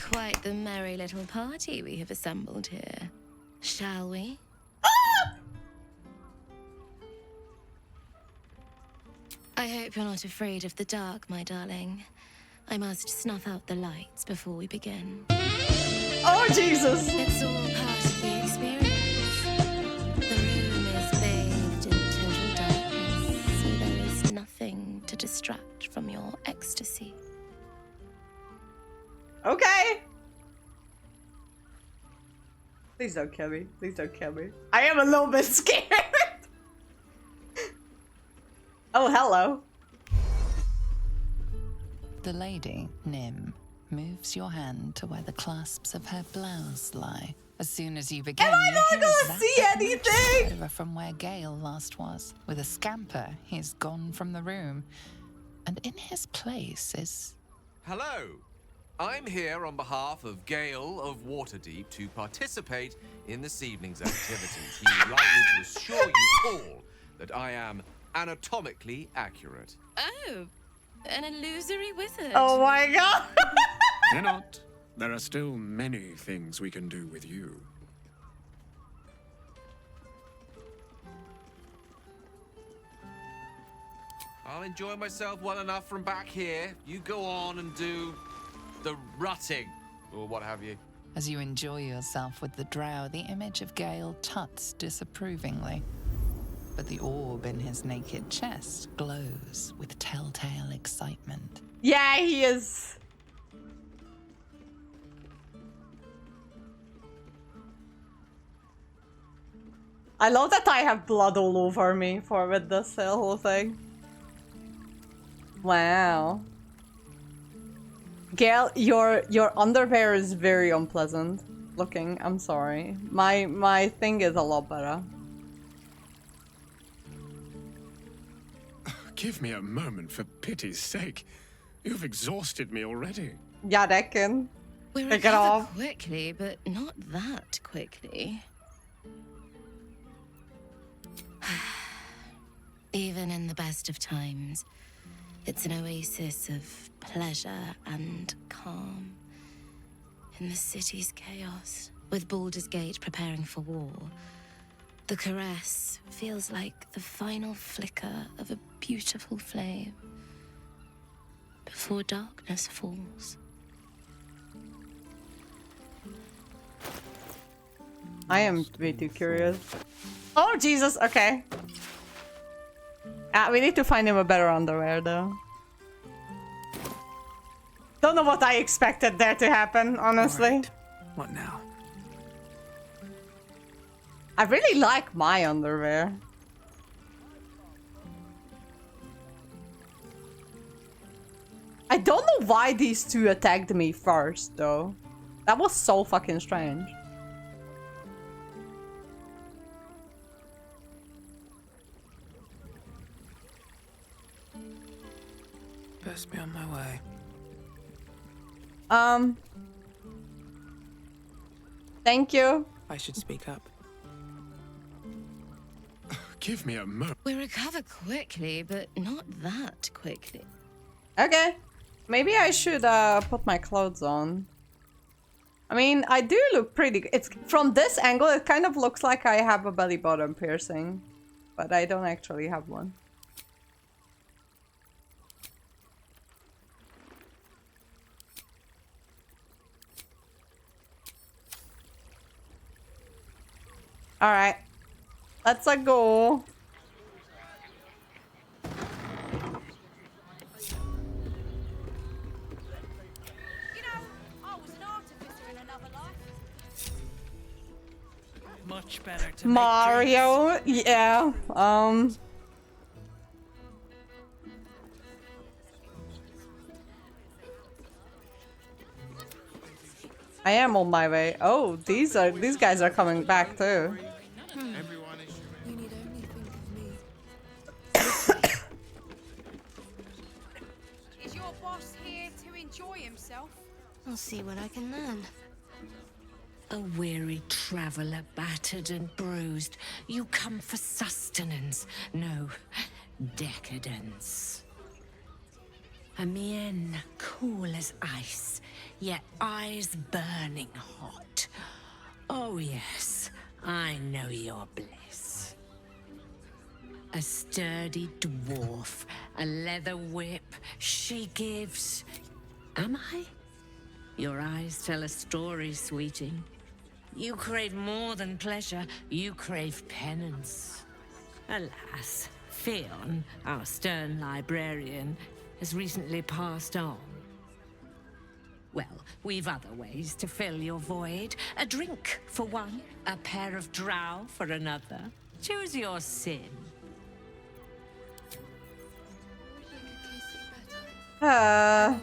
Quite the merry little party we have assembled here. Shall we? I hope you're not afraid of the dark, my darling. I must snuff out the lights before we begin. Oh, Jesus! It's all part of the experience. The room is bathed in total darkness, so there is nothing to distract from your ecstasy. Okay. Please don't kill me. Please don't kill me. I am a little bit scared. Oh, hello. The lady, Nim, moves your hand to where the clasps of her blouse lie. As soon as you begin, Am I not gonna see anything? Over from where Gale last was. With a scamper, he's gone from the room. And in his place is... Hello. I'm here on behalf of Gale of Waterdeep to participate in this evening's activities. He would like me to assure you all that I am anatomically accurate. Oh, an illusory wizard. Oh my god. Fear not. There are still many things we can do with you. I'll enjoy myself well enough from back here. You go on and do the rutting, or what have you. As you enjoy yourself with the drow, the image of Gale tuts disapprovingly. But the orb in his naked chest glows with telltale excitement. Yeah, he is. I love that I have blood all over me with this whole thing. Wow. Gale, your underwear is very unpleasant looking. I'm sorry. My thing is a lot better. Give me a moment, for pity's sake. You've exhausted me already. Yeah, that can. We're Take it off. quickly, but not that quickly. Even in the best of times, it's an oasis of pleasure and calm. In the city's chaos, with Baldur's Gate preparing for war, the caress feels like the final flicker of a beautiful flame before darkness falls. I am way too curious. Oh, Jesus, okay. We need to find him a better underwear, though. Don't know what I expected there to happen, honestly. Right. What now? I really like my underwear. I don't know why these two attacked me first, though. That was so fucking strange. Best be on my way. Thank you. I should speak up. Give me a moment. We recover quickly, but not that quickly. Okay. Maybe I should put my clothes on. I mean, I do look pretty good. It's from this angle, it kind of looks like I have a belly button piercing, but I don't actually have one. All right. Let's go. Much better to Mario, yeah. I am on my way. Oh, these guys are coming back too. You need only think of me. Is your boss here to enjoy himself? I'll see what I can learn. A weary traveller, battered and bruised. You come for sustenance, no decadence. A mien cool as ice, yet eyes burning hot. Oh yes, I know your bliss. A sturdy dwarf, a leather whip, she gives. Am I? Your eyes tell a story, sweeting. You crave more than pleasure, you crave penance. Alas, Fionn, our stern librarian, has recently passed on. Well, we've other ways to fill your void. A drink for one, a pair of drow for another. Choose your sin. To try.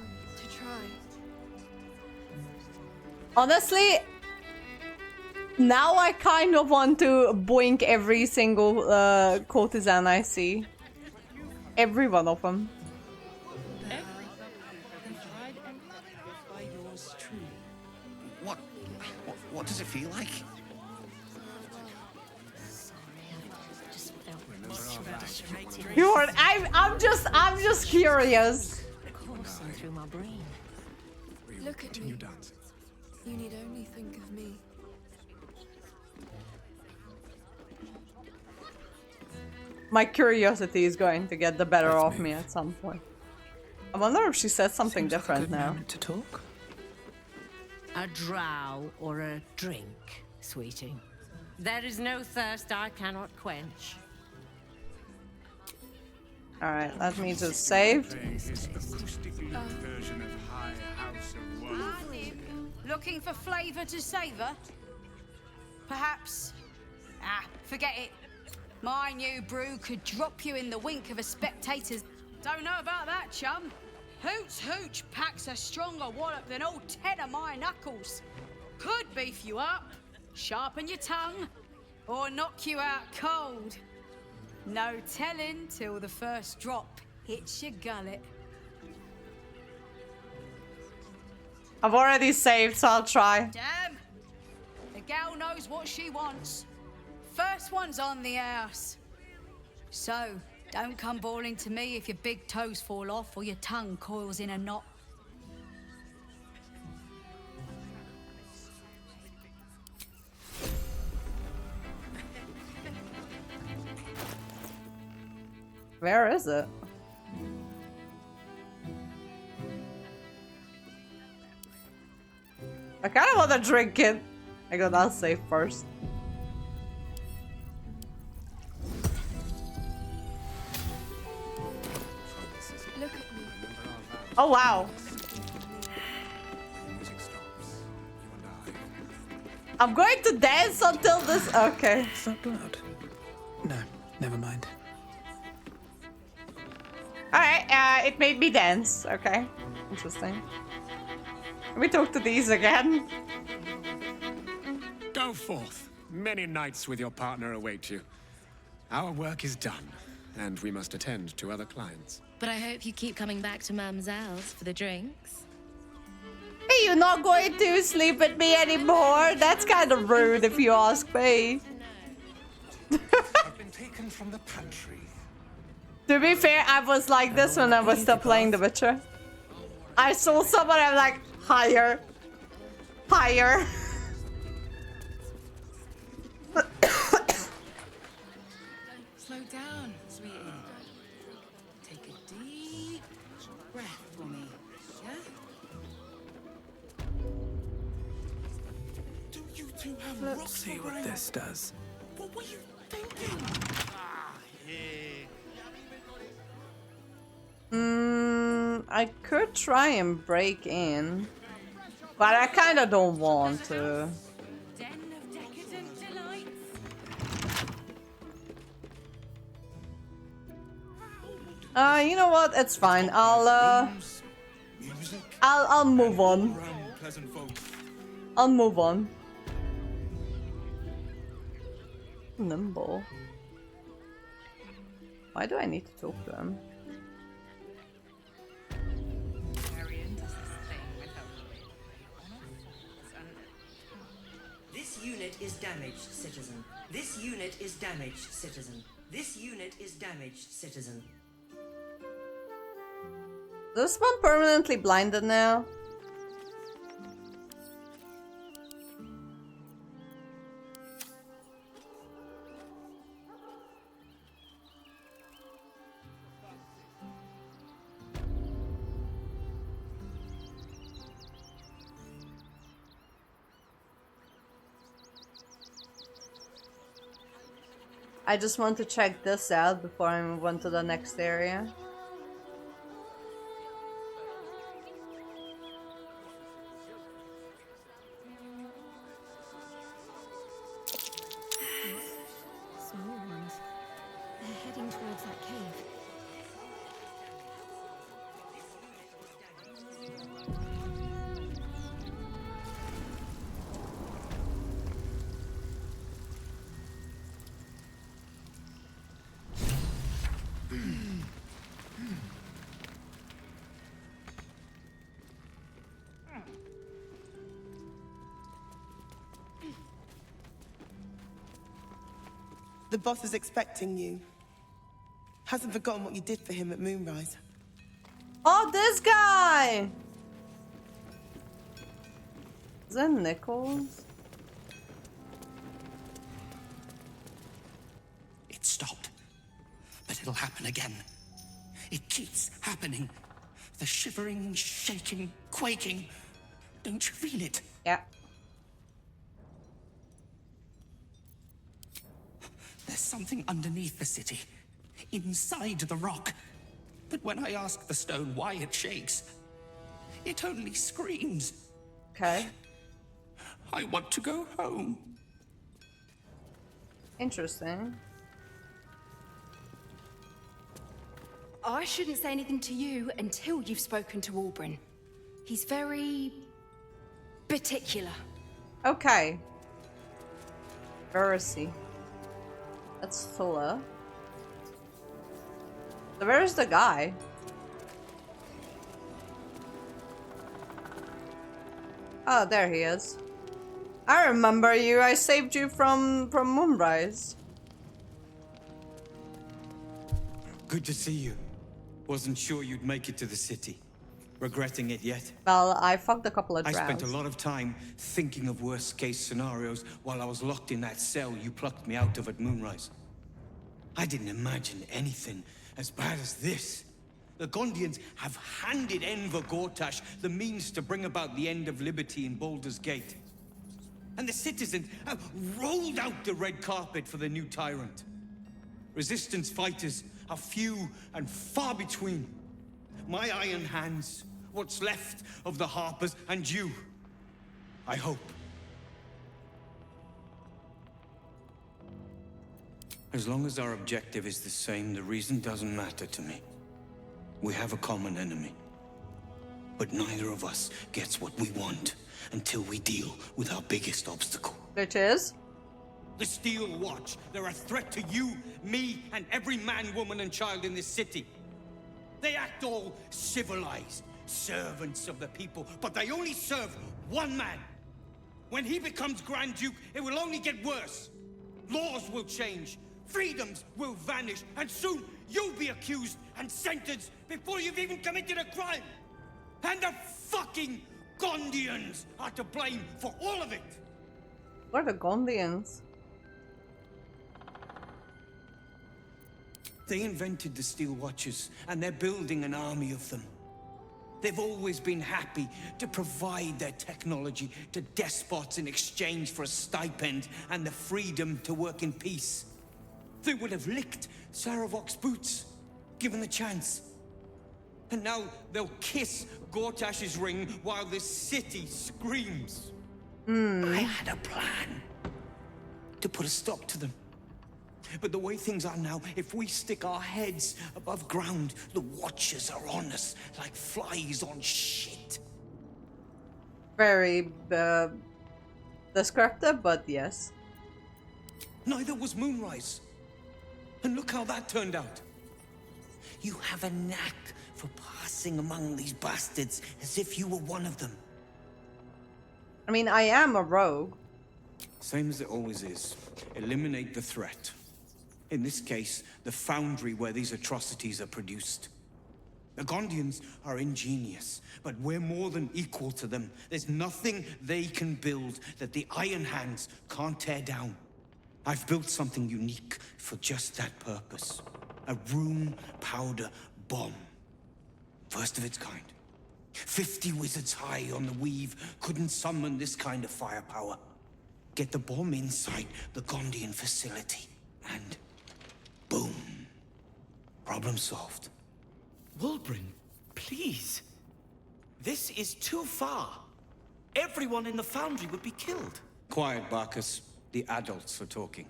Honestly, now I kind of want to boink every single courtesan I see. Every one of them. What does it feel like? I'm just curious. Coursing through my brain. Look at me. You need only think of me. My curiosity is going to get the better of me at some point. I wonder if she said something different now. To talk? A drow or a drink, sweeting. There is no thirst I cannot quench. Alright, let me just save. Looking for flavour to savour? Perhaps. Forget it. My new brew could drop you in the wink of a spectator's. Don't know about that, chum. Hoots Hooch packs a stronger wallop than all 10 of my knuckles. Could beef you up, sharpen your tongue, or knock you out cold. No telling till the first drop hits your gullet. I've already saved, so I'll try. Damn! The gal knows what she wants. First one's on the house. So, don't come bawling to me if your big toes fall off or your tongue coils in a knot. Where is it? I kind of want to drink it. I got that save first. Look at me. Oh wow. I'm going to dance until this. Okay. Is that blood? No, never mind. Alright, it made me dance. Okay. Interesting. Can we talk to these again? Go forth. Many nights with your partner await you. Our work is done, and we must attend to other clients. But I hope you keep coming back to Mamselle's for the drinks. Hey, you're not going to sleep with me anymore? That's kind of rude if you ask me. I've been taken from the pantry. To be fair, I was like this when I was still playing The Witcher. I saw someone, I'm like, higher. Higher. Slow down, sweetie. Take a deep breath for me, yeah? See what this does. What were you I could try and break in, but I kind of don't want to. Den of decadent delights. You know what? It's fine. I'll move on. I'll move on. Nimble. Why do I need to talk to him? This unit is damaged, citizen. This unit is damaged, citizen. This unit is damaged, citizen. Is this one permanently blinded now? I just want to check this out before I move on to the next area. Small ones. They're heading towards that cave. The boss is expecting you. Hasn't forgotten what you did for him at Moonrise. Oh, this guy! Is that Nichols? It stopped. But it'll happen again. It keeps happening. The shivering, shaking, quaking. Don't you feel it? Yeah. There's something underneath the city. Inside the rock. But when I ask the stone why it shakes, it only screams. Okay. I want to go home. Interesting. I shouldn't say anything to you until you've spoken to Albrin. He's very particular. Okay. Where is he? That's Thula. So where's the guy? Oh, there he is. I remember you. I saved you from Moonrise. Good to see you. Wasn't sure you'd make it to the city. Regretting it yet? Well, I fucked a couple of I drows. spent a lot of time thinking of worst-case scenarios while I was locked in that cell you plucked me out of at Moonrise. I didn't imagine anything as bad as this. The Gondians have handed Enver Gortash the means to bring about the end of liberty in Baldur's Gate. And the citizens have rolled out the red carpet for the new tyrant. Resistance fighters are few and far between. My iron hands, what's left of the Harpers, and you. I hope. As long as our objective is the same, the reason doesn't matter to me. We have a common enemy. But neither of us gets what we want until we deal with our biggest obstacle. Which is? The Steel Watch. They're a threat to you, me, and every man, woman, and child in this city. They act all civilized, servants of the people, but they only serve one man. When he becomes Grand Duke, it will only get worse. Laws will change, freedoms will vanish, and soon you'll be accused and sentenced before you've even committed a crime. And the fucking Gondians are to blame for all of it. What are the Gondians? They invented the Steel Watches, and they're building an army of them. They've always been happy to provide their technology to despots in exchange for a stipend and the freedom to work in peace. They would have licked Saravok's boots, given the chance. And now they'll kiss Gortash's ring while this city screams. I had a plan to put a stop to them. But the way things are now, if we stick our heads above ground, the Watchers are on us like flies on shit. Very descriptive, but yes. Neither was Moonrise. And look how that turned out. You have a knack for passing among these bastards as if you were one of them. I mean, I am a rogue. Same as it always is. Eliminate the threat. In this case, the foundry where these atrocities are produced. The Gondians are ingenious, but we're more than equal to them. There's nothing they can build that the Iron Hands can't tear down. I've built something unique for just that purpose. A room powder bomb. First of its kind. 50 wizards high on the weave couldn't summon this kind of firepower. Get the bomb inside the Gondian facility, and boom. Problem solved. Wulbren, please. This is too far. Everyone in the foundry would be killed. Quiet, Barkus. The adults are talking.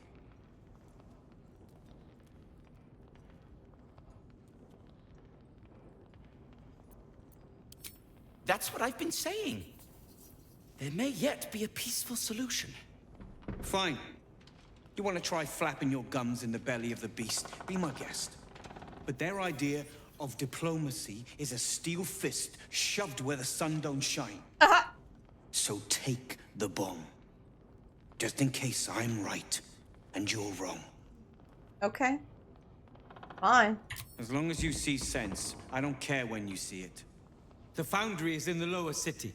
That's what I've been saying. There may yet be a peaceful solution. Fine. You want to try flapping your gums in the belly of the beast? Be my guest. But their idea of diplomacy is a steel fist shoved where the sun don't shine. So take the bomb. Just in case I'm right and you're wrong. Okay. Fine. As long as you see sense, I don't care when you see it. The foundry is in the lower city,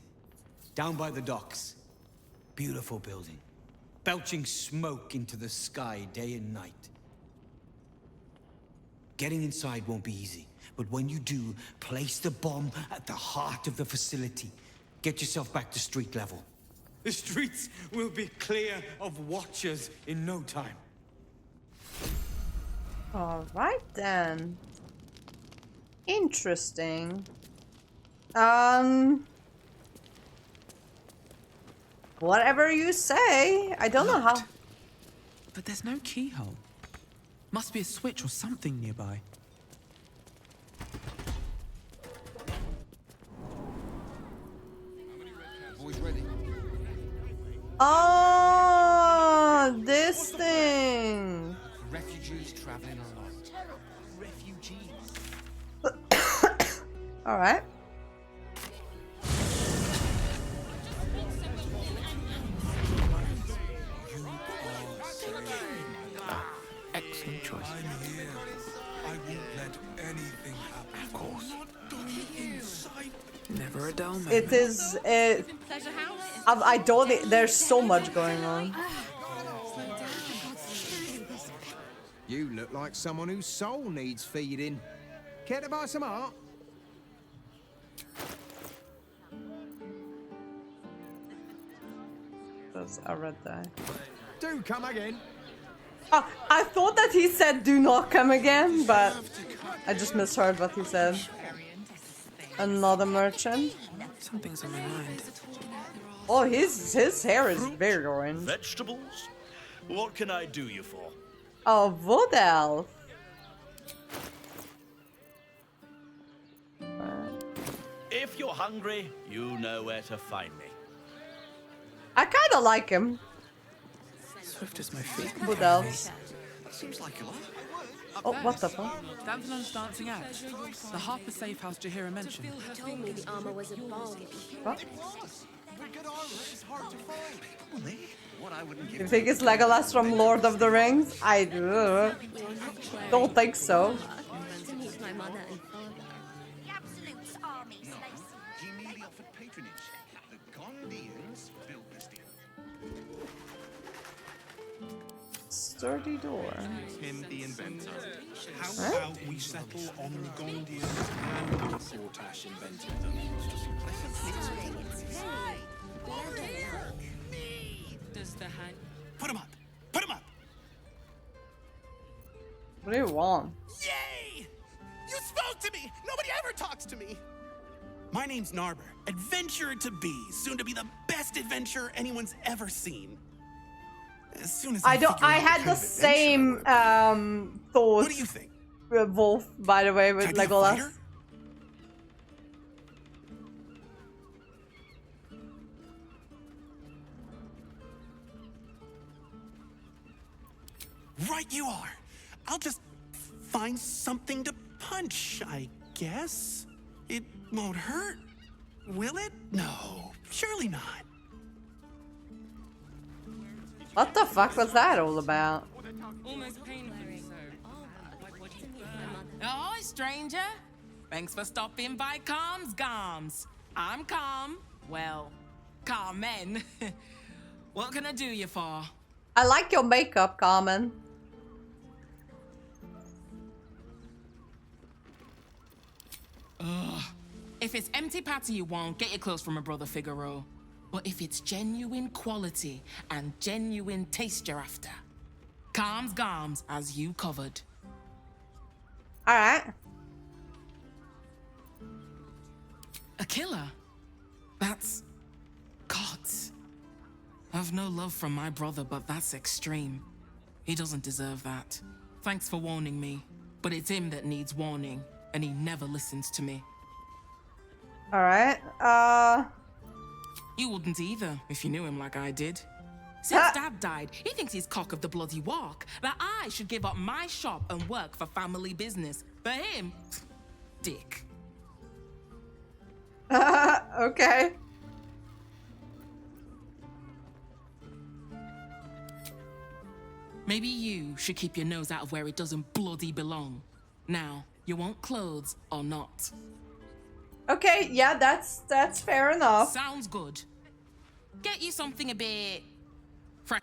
down by the docks. Beautiful building, belching smoke into the sky day and night. Getting inside won't be easy, but when you do, place the bomb at the heart of the facility. Get yourself back to street level. The streets will be clear of Watchers in no time. All right then. Interesting. Whatever you say. I don't know how. But there's no keyhole. Must be a switch or something nearby. Boys ready? Oh, this thing. Refugees traveling alone. Refugees. All right. Excellent choice. I'm here. I won't let anything happen. Of course. Never a dull moment. It is. I don't. There's so much going on. You look like someone whose soul needs feeding. Care to buy some art? I read that. Do come again. Oh, I thought that he said "do not come again," but I just misheard what he said. Another merchant. Something's on my mind. Oh, his hair is very orange. Vegetables? What can I do you for? Oh, wood elf. If you're hungry, you know where to find me. I kind of like him. Swift as my feet. Wood elves. Seems like a lot. Oh, what the fuck? Danvilon's dancing out. The Harper safe house Jahira mentioned. He told me the armor was a bargain. What? Good armor is hard to find. What I wouldn't You give. think it's Legolas from Lord of the Rings? I don't think so. To meet my mother and father. The Absolute's army, Lacey. He merely offered patronage. The Gondians built this deal. Sturdy door. Him the inventor. How Huh? about we settle on Gondians and Fortash invented them? Does the hand... Put him up! Put him up! What do you want? Yay! You spoke to me! Nobody ever talks to me! My name's Narber, adventurer to be, soon to be the best adventurer anyone's ever seen. As soon as I figure I out had what the kind of adventurer same thoughts. What do you think? Wolf, by the way, with Can I be a Legolas. fighter? Right you are. I'll just find something to punch, I guess. It won't hurt, will it? No, surely not. What the fuck was that all about? Almost painfully so. Oh, stranger. Thanks for stopping by Calm's Garms. I'm Calm. Well, Carmen. What can I do you for? I like your makeup, Carmen. Ugh. If it's empty patty you want, get your clothes from my brother Figaro. But if it's genuine quality and genuine taste you're after, Calm's Garms as you covered. Alright. A killer? That's... God. I've no love from my brother, but that's extreme. He doesn't deserve that. Thanks for warning me, but it's him that needs warning, and he never listens to me. Alright, You wouldn't either, if you knew him like I did. Since Dad died, he thinks he's cock of the bloody walk, that I should give up my shop and work for family business. For him, dick. Okay. Maybe you should keep your nose out of where it doesn't bloody belong. Now, you want clothes or not? Okay, yeah, that's fair enough. Sounds good. Get you something a bit... fresh.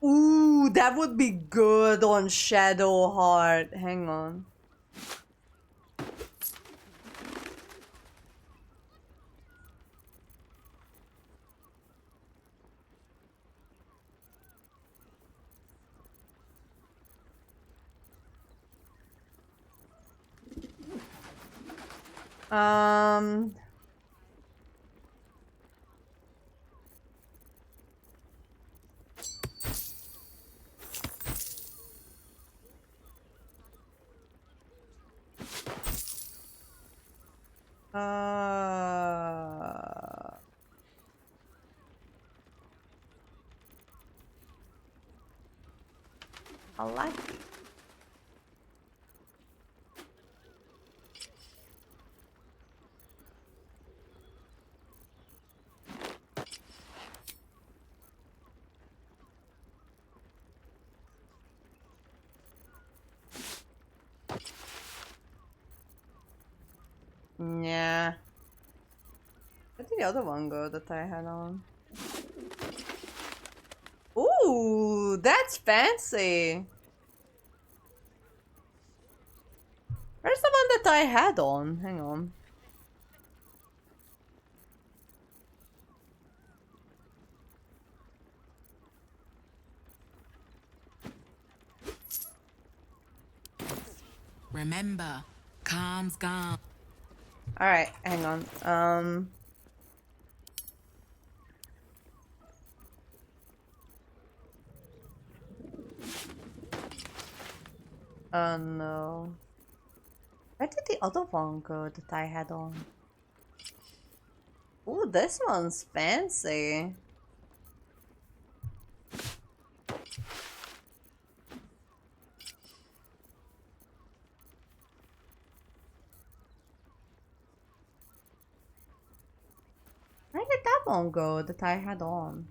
Ooh, that would be good on Shadowheart. Hang on. I like it. Yeah. Where did the other one go that I had on? Ooh, that's fancy. Where's the one that I had on? Hang on. Remember, Calm's gone. Alright, hang on. Oh no. Where did the other one go that I had on? Ooh, this one's fancy. Where did that one go that I had on?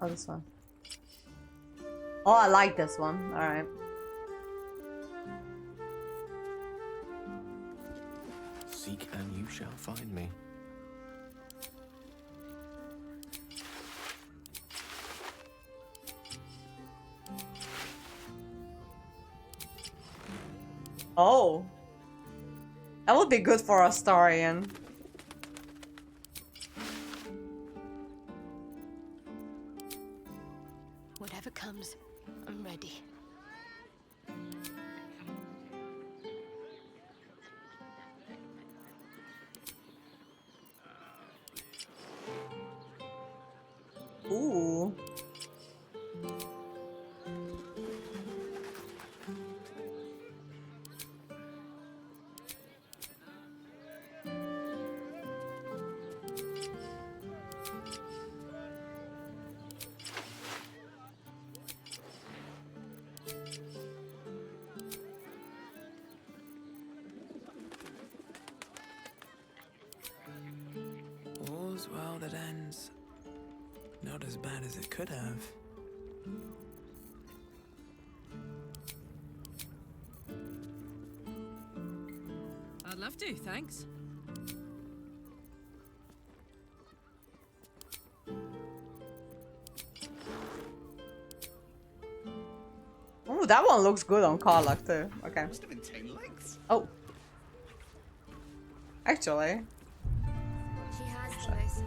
Oh, this one. Oh, I like this one. Alright. Seek and you shall find me. Oh. That would be good for Astarion. Whatever comes, I'm ready. Ooh. All's well that ends. Not as bad as it could have. I'd love to, thanks. Oh, that one looks good on Karlach too. Okay. Must have been 10 lengths. Oh. Actually. She has those.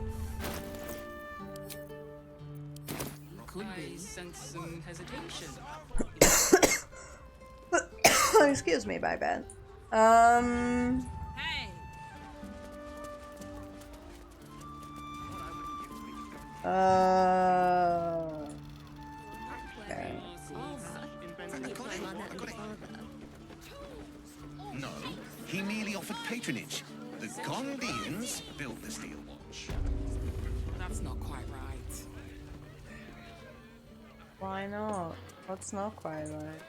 Could be. Sense some hesitation. Excuse me, my bad. Hey. Okay. No, he merely offered patronage. The Gondians built the steel watch. That's not quite right. Why not? What's not quite right?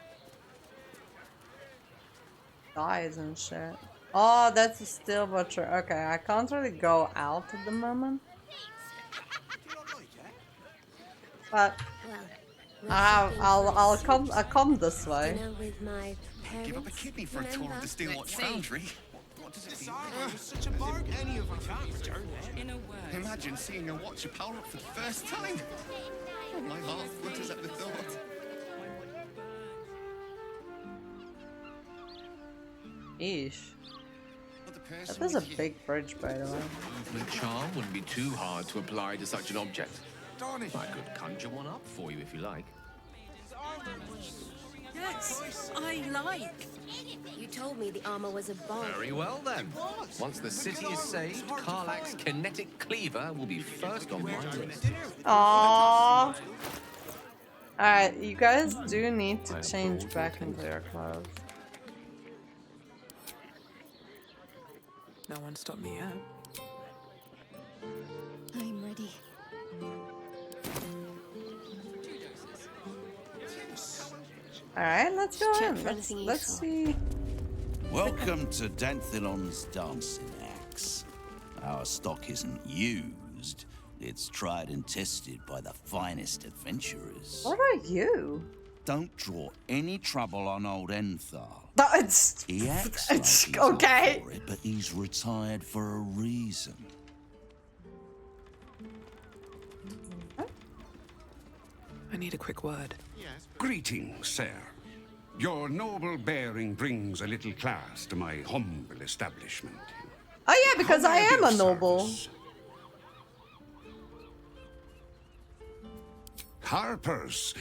Dies and shit. Oh, that's a steel butcher. Okay, I can't really go out at the moment. But I'll come this way. Give up a kidney for a tour of the steel watch foundry. What does it feel? Such a bargain. Any of us In a word. Imagine seeing a watcher power up for the first time. Oh, my heart flutters at the thought. Eesh. That was a big bridge, by the way. Movement charm wouldn't be too hard to apply to such an object. I could conjure one up for you if you like. Yes, I like. You told me the armor was a bomb. Very well then. Once the city is saved, Karlach's kinetic cleaver will be first on my list. Aww. Alright, you guys do need to change back into your clothes. No one stopped me yet. I'm ready. Alright, let's go Check in. for anything Let's useful. see. Welcome to Danthilon's dancing axe. Our stock isn't used. It's tried and tested by the finest adventurers. What are you? Don't draw any trouble on old Enthal. That's He acts it's like he's up okay. for it, but he's retired for a reason. I need a quick word. Greetings, sir. Your noble bearing brings a little class to my humble establishment. Oh yeah, because I am a noble. Harpers.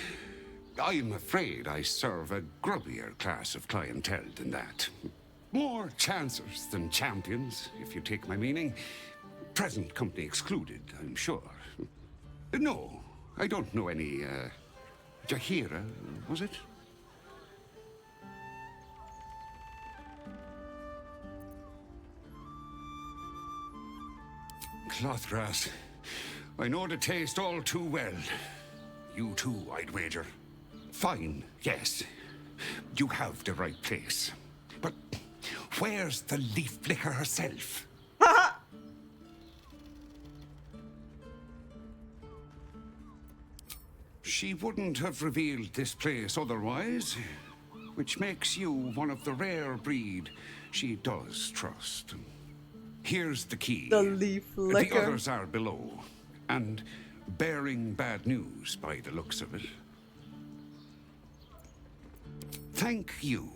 I'm afraid I serve a grubbier class of clientele than that. More chancers than champions, if you take my meaning. Present company excluded, I'm sure. No, I don't know any, Jahira, was it? Clothras, I know the taste all too well. You too, I'd wager. Fine, yes. You have the right place. But where's the leaf flicker herself? She wouldn't have revealed this place otherwise, which makes you one of the rare breed she does trust. Here's the key. The leaf flicker. The others are below, and bearing bad news by the looks of it. Thank you.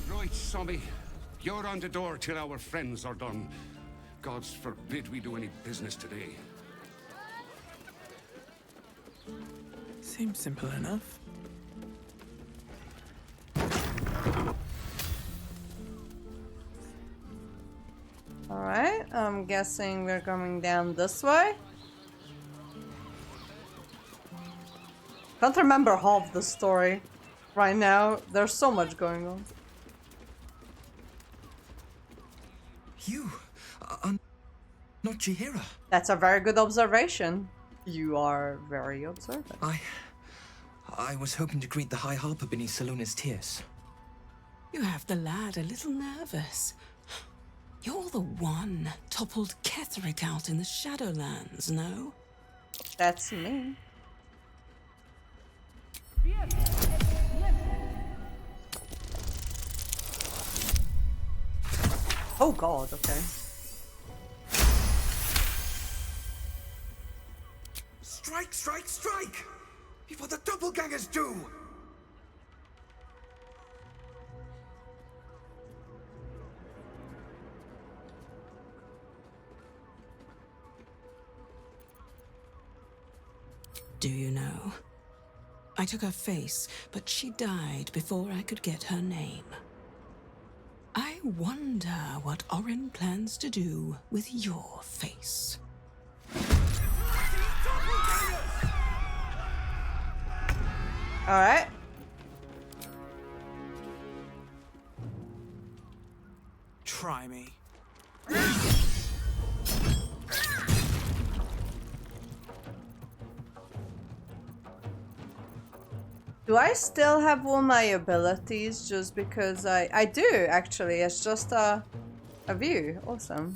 Right, Sommy. You're on the door till our friends are done. Gods forbid we do any business today. Seems simple enough. Alright, I'm guessing we're coming down this way. Can't remember half the story right now. There's so much going on. You are not Chihira. That's a very good observation. You are very observant. I was hoping to greet the High Harper beneath Salona's tears. You have the lad a little nervous. You're the one toppled Ketherick out in the Shadowlands, no? That's me. Oh god, okay. Strike, strike, strike! Before the doppelgangers do! Do you know? I took her face, but she died before I could get her name. I wonder what Orin plans to do with your face. Alright. Try me. Do I still have all my abilities just because I do actually, it's just a view. Awesome.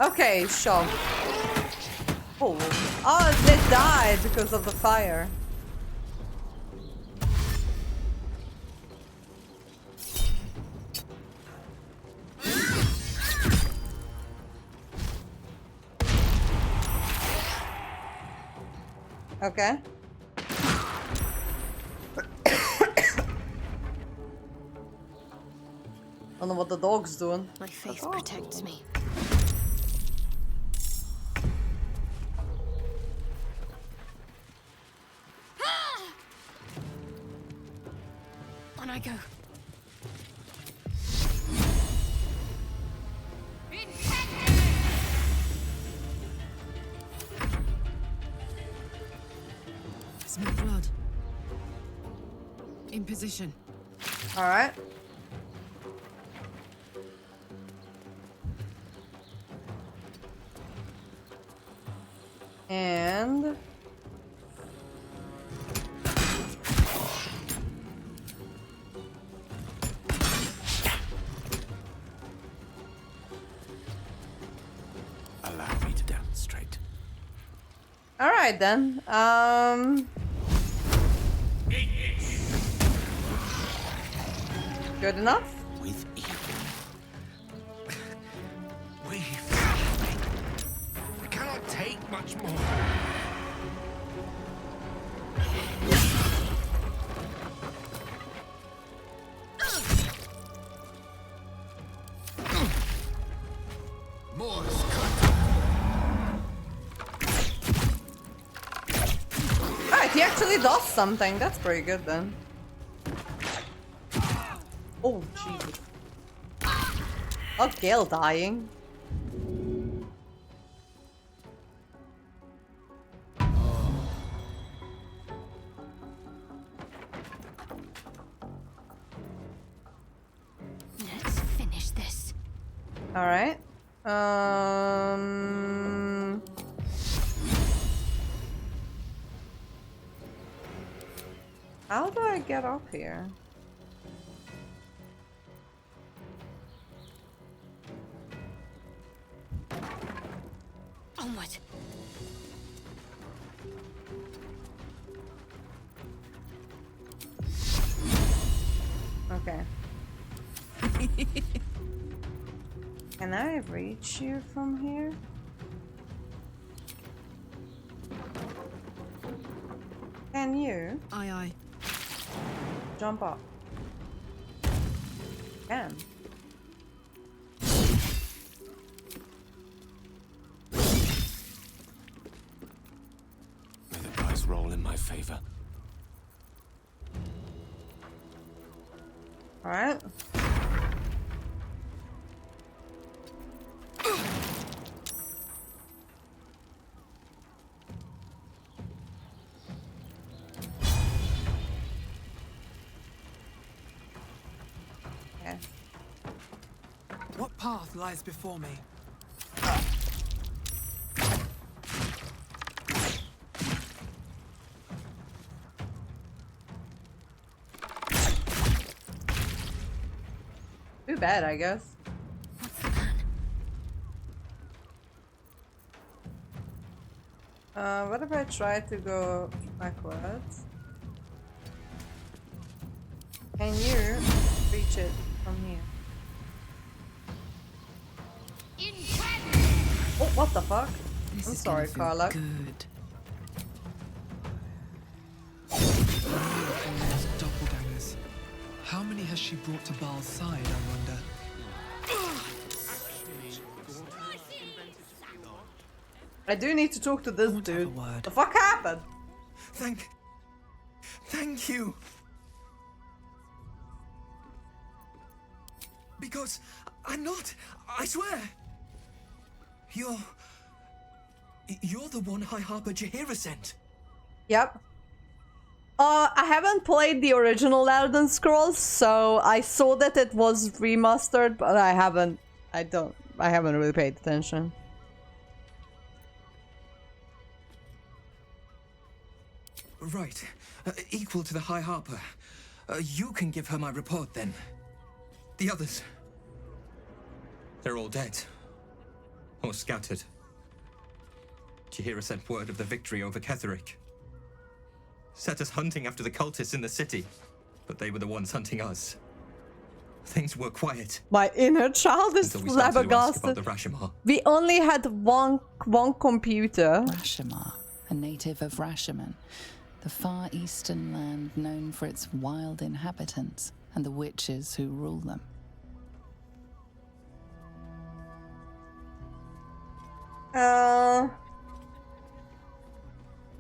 Okay, shove. Oh, they died because of the fire. Okay. Don't know what the dog's doing. My faith protects me. On I go. Smell blood. In position. All right. And Allow me to demonstrate. all right then. Good enough. With evil. I cannot take much more. More's Alright, he actually does something. That's pretty good then. Oh, Jesus. Oh, Gale dying. Let's finish this. Alright. How do I get up here? Onward. Okay. Can I reach you from here? Can you? Aye, aye. Jump up. Can. May the dice roll in my favor. Alright. Okay. What path lies before me? Too bad, I guess. What if I try to go backwards? Can you reach it from here? Oh, what the fuck? I'm sorry, Carla. Good. Those doppelgangers. How many has she brought to Baal's side, I wonder? I do need to talk to this dude. The fuck happened? Thank you. Because I'm not, I swear. You're the one High Harper Jaheira sent. Yep. I haven't played the original Elden Scrolls, so I saw that it was remastered, but I haven't really paid attention. Right. Equal to the High Harper. You can give her my report then. The others. They're all dead. Or scattered. Jaheira sent word of the victory over Ketheric. Set us hunting after the cultists in the city. But they were the ones hunting us. Things were quiet. My inner child is until we started to ask about flabbergasted. the Rashomar. We only had one computer. Rashomar, a native of Rashomon, the far eastern land known for its wild inhabitants and the witches who rule them.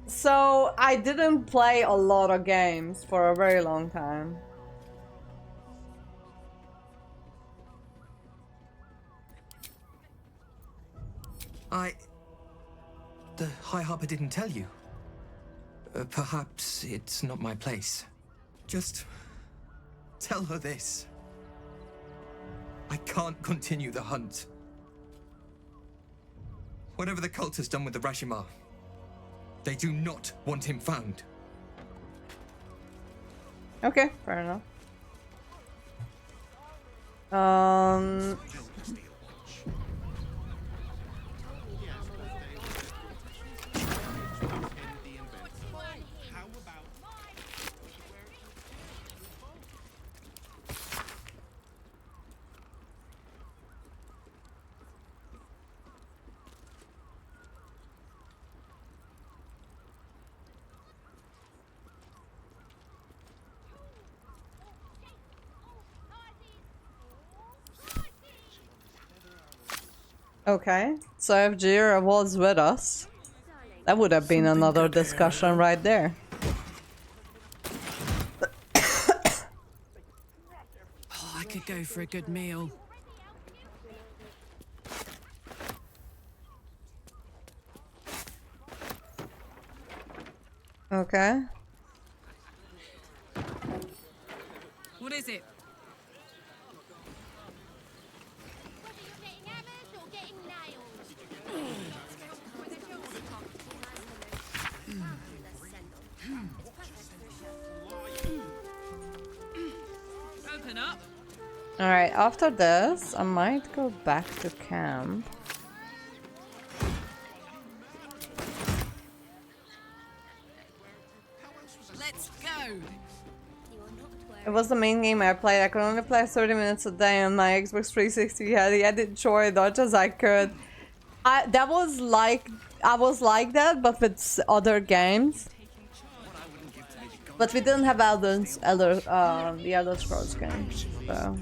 So I didn't play a lot of games for a very long time. The High Harper didn't tell you. Perhaps it's not my place. Just tell her this. I can't continue the hunt. Whatever the cult has done with the Rashomar, they do not want him found. Okay, fair enough. Okay, so if Jaheira was with us, that would have been another discussion right there. Oh, I could go for a good meal. Okay. What is it? Open up. Alright, after this, I might go back to camp. Let's go. It was the main game I played. I could only play 30 minutes a day on my Xbox 360. I did try as much as I could. I was like that, but with other games. But we didn't have the Elder Scrolls games, so.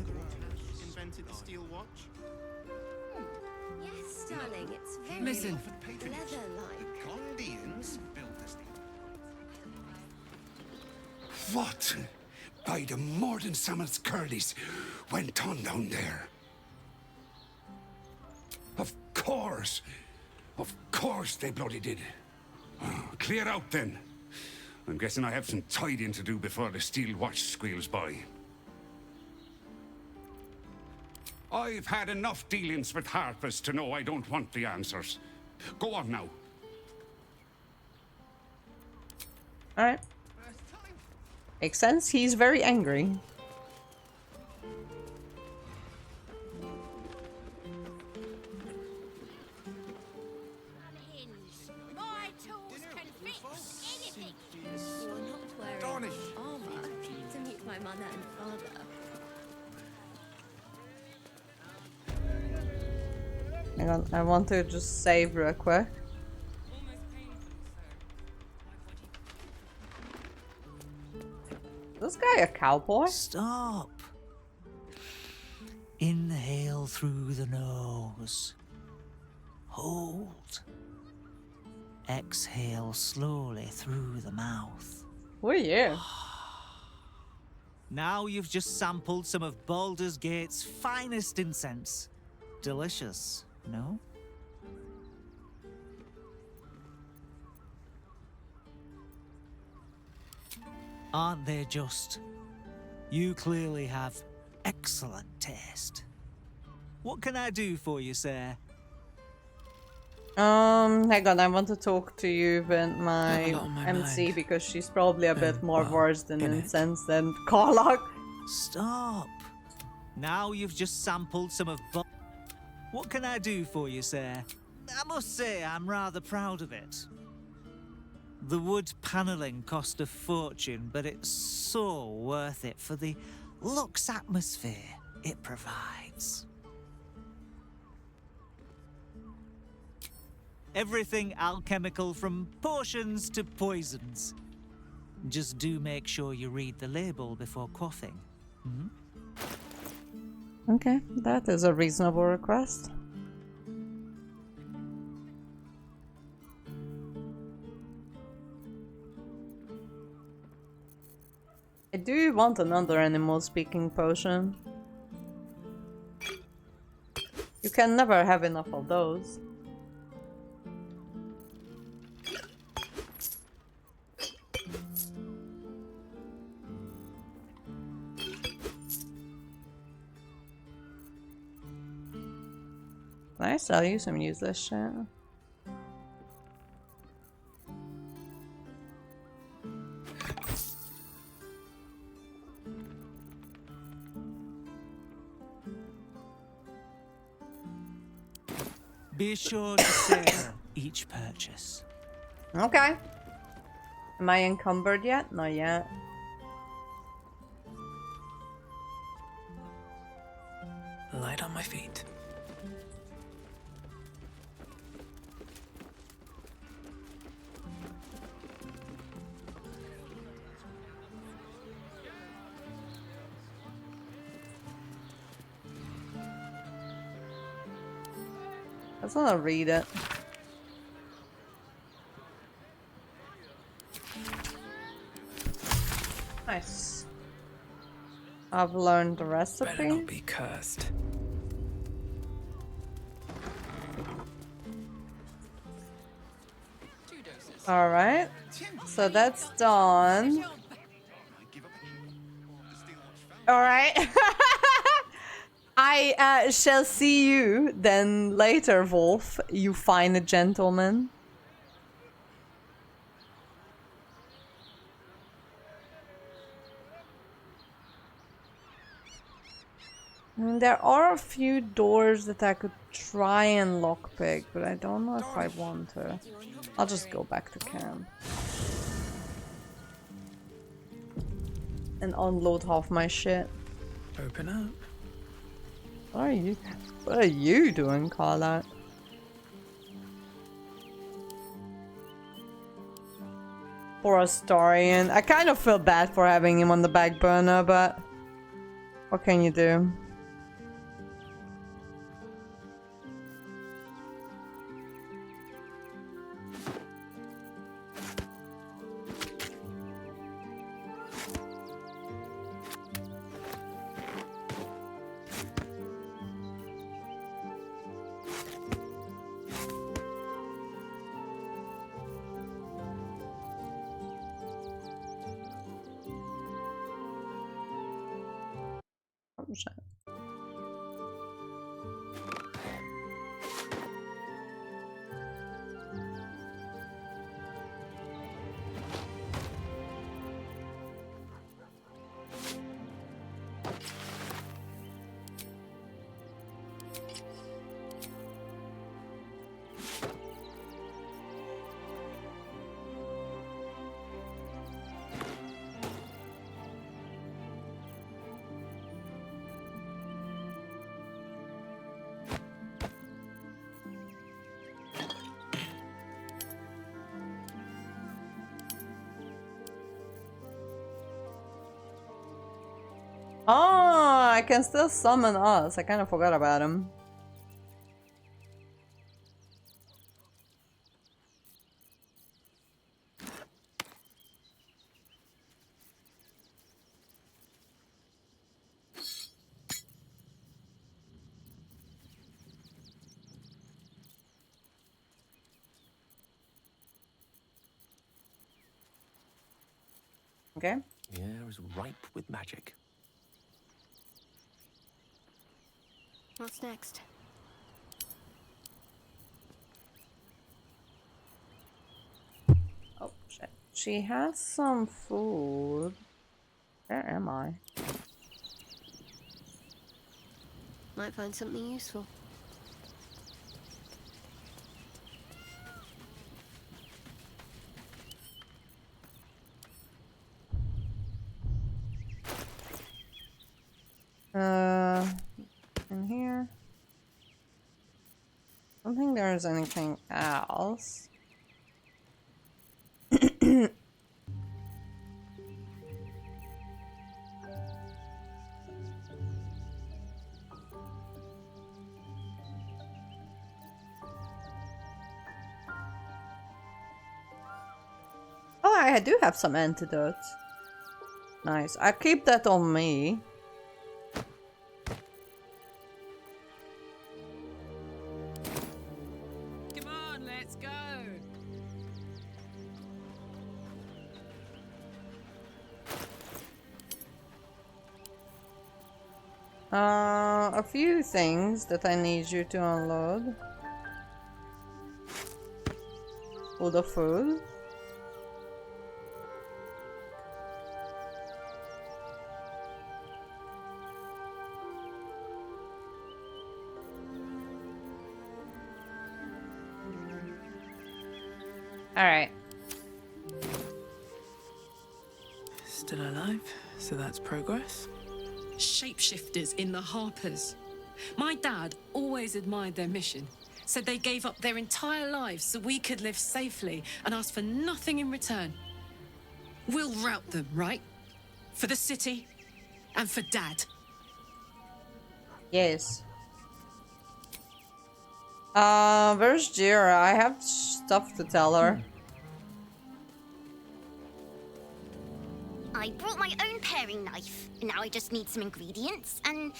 Invented the steel watch? Yes, darling, it's very Listen. leather-like. Gondians built the steel. What? By the Morden Sammel's curlies went on down there. Of course they bloody did. Oh, clear out then. I'm guessing I have some tidying to do before the steel watch squeals by. I've had enough dealings with Harpers to know I don't want the answers. Go on now. Alright. Makes sense. He's very angry. My tools can fix anything. You're not wearing armor to meet my mother and father. Hang on, I want to just save real quick. This guy a cowboy? Stop. Inhale through the nose. Hold. Exhale slowly through the mouth. Who are you? Now you've just sampled some of Baldur's Gate's finest incense. Delicious, no? Aren't they just? You clearly have excellent taste. What can I do for you, sir? Hang on, I want to talk to you with my MC mind. because she's probably a bit more versed in incense than Karlach. Stop. Now you've just sampled some of What can I do for you, sir? I must say I'm rather proud of it. The wood paneling cost a fortune, but it's so worth it for the luxe atmosphere it provides. Everything alchemical from potions to poisons. Just do make sure you read the label before quaffing. Hmm? Okay, that is a reasonable request. I do want another animal speaking potion. You can never have enough of those. Can I sell you some useless shit? Be sure to savor each purchase. Okay. Am I encumbered yet? Not yet. Light on my feet. I just want to read it. Nice. I've learned the recipe. Better not be cursed. Alright. So that's done. Alright. I shall see you then later, Wolf, you fine gentleman. There are a few doors that I could try and lockpick, but I don't know if I want to. I'll just go back to camp. and unload half my shit. Open up. What are you doing, Carla? Poor Astarion. I kind of feel bad for having him on the back burner, but what can you do? Oh, I can still summon us. I kind of forgot about him. Okay. The air is ripe with magic. What's next? Oh shit. She has some food. Where am I? Might find something useful. In here. I don't think there's anything else. Oh, I do have some antidote. Nice. I keep that on me. Come on, let's go. A few things that I need you to unload. All the food. Alright. Still alive, so that's progress. Shapeshifters in the Harpers. My dad always admired their mission. Said they gave up their entire lives so we could live safely and asked for nothing in return. We'll rout them, right? For the city and for Dad. Yes. Where's Jira? I have stuff to tell her. I brought my own paring knife. Now I just need some ingredients, and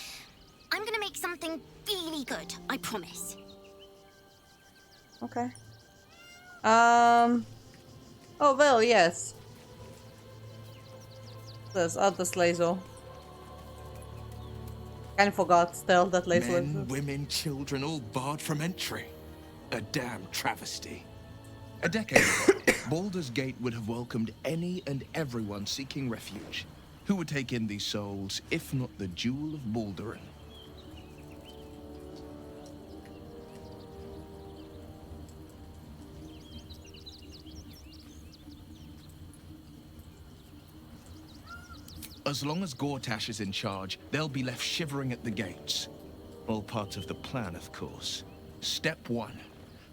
I'm gonna make something really good, I promise. Okay. Oh, well, yes. There's this laser. Kind of forgot still that laser. Men, women, children, all barred from entry. A damn travesty. A decade ago, Baldur's Gate would have welcomed any and everyone seeking refuge. Who would take in these souls, if not the Jewel of Baldurin? As long as Gortash is in charge, they'll be left shivering at the gates. All part of the plan, of course. Step 1.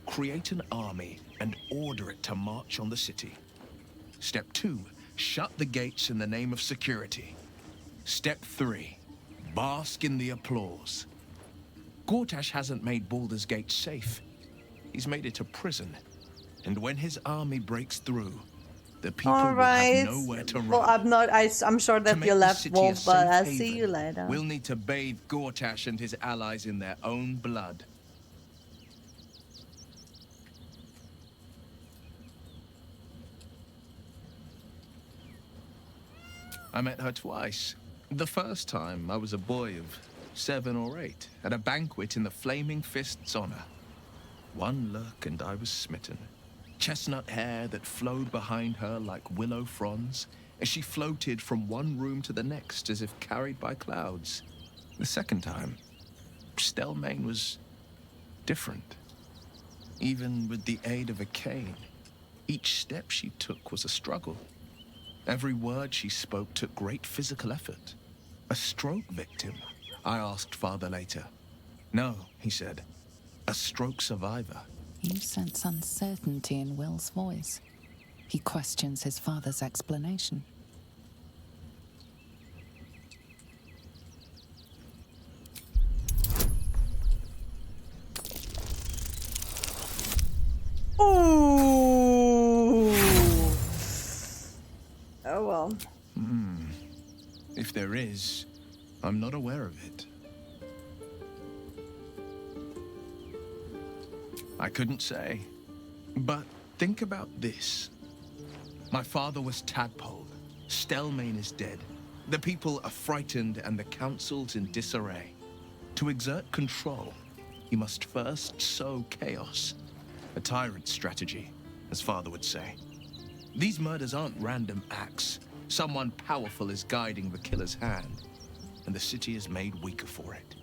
Create an army and order it to march on the city. Step 2. Shut the gates in the name of security. Step 3. Bask in the applause. Gortash hasn't made Baldur's Gate safe. He's made it a prison. And when his army breaks through, the people All right. will have nowhere to run. Well, I'm sure that you left Wolf, but I'll see you later. We'll need to bathe Gortash and his allies in their own blood. I met her twice. The first time, I was a boy of 7 or 8, at a banquet in the Flaming Fist's honor. One look and I was smitten. Chestnut hair that flowed behind her like willow fronds, as she floated from one room to the next as if carried by clouds. The second time, Stelmane was different. Even with the aid of a cane, each step she took was a struggle. Every word she spoke took great physical effort. A stroke victim? I asked Father later. No, he said. A stroke survivor. You sense uncertainty in Will's voice. He questions his father's explanation. Ooh. Oh well. If there is, I'm not aware of it. I couldn't say. But think about this. My father was tadpoled. Stelmane is dead. The people are frightened and the council's in disarray. To exert control, you must first sow chaos. A tyrant's strategy, as father would say. These murders aren't random acts. Someone powerful is guiding the killer's hand, and the city is made weaker for it.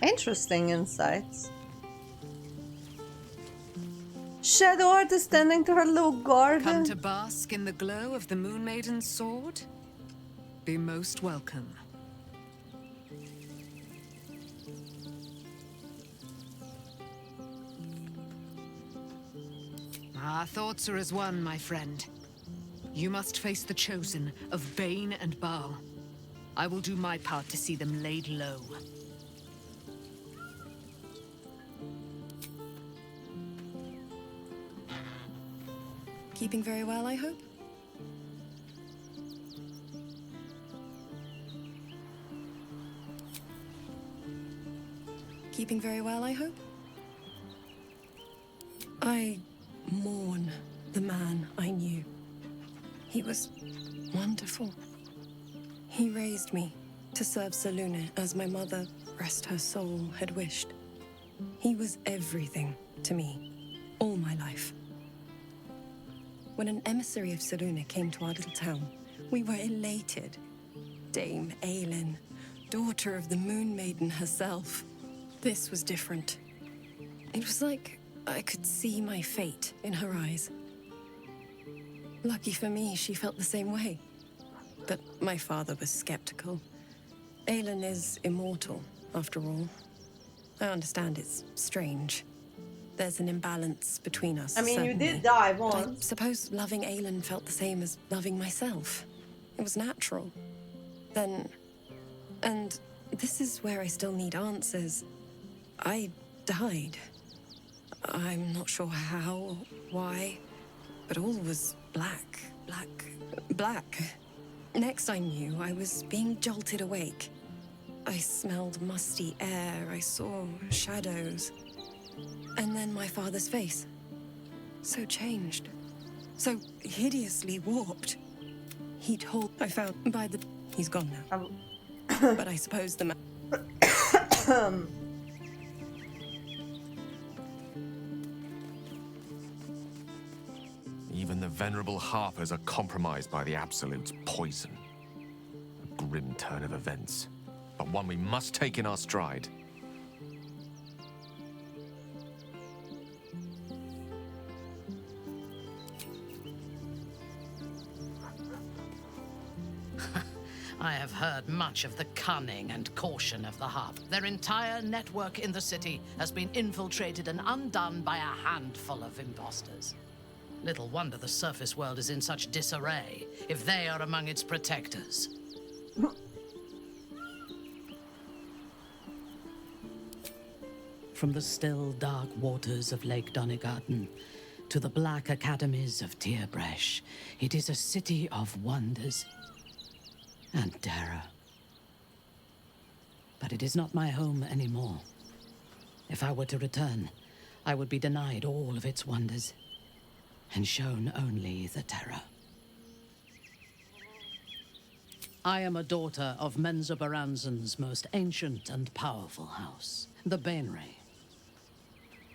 Interesting insights. Shadow Art is standing to her little garden. Come to bask in the glow of the Moon Maiden's sword? Be most welcome. Our thoughts are as one, my friend. You must face the chosen of Bane and Baal. I will do my part to see them laid low. Keeping very well, I hope? Keeping very well, I hope? I mourn the man I knew. He was wonderful. He raised me to serve Selûne as my mother, rest her soul, had wished. He was everything to me, all my life. When an emissary of Selûne came to our little town, we were elated. Dame Aelin, daughter of the Moon Maiden herself. This was different. It was like I could see my fate in her eyes. Lucky for me, she felt the same way. But my father was skeptical. Aelin is immortal, after all. I understand it's strange. There's an imbalance between us. I mean, certainly. you did die But I once. suppose loving Aelin felt the same as loving myself. It was natural. Then... And this is where I still need answers. I died. I'm not sure how or why, but all was black, black, black. Next I knew, I was being jolted awake. I smelled musty air, I saw shadows. And then my father's face. So changed. So hideously warped. He told... I found by the... He's gone now. But I suppose the man... Even the venerable harpers are compromised by the Absolute's poison. A grim turn of events, but one we must take in our stride. I have heard much of the cunning and caution of the Harp. Their entire network in the city has been infiltrated and undone by a handful of imposters. Little wonder the surface world is in such disarray, if they are among its protectors. From the still, dark waters of Lake Donegarten to the black academies of Tierbresh, it is a city of wonders and terror. But it is not my home anymore. If I were to return, I would be denied all of its wonders and shown only the terror. I am a daughter of Menzoberranzan's most ancient and powerful house, the Bainray.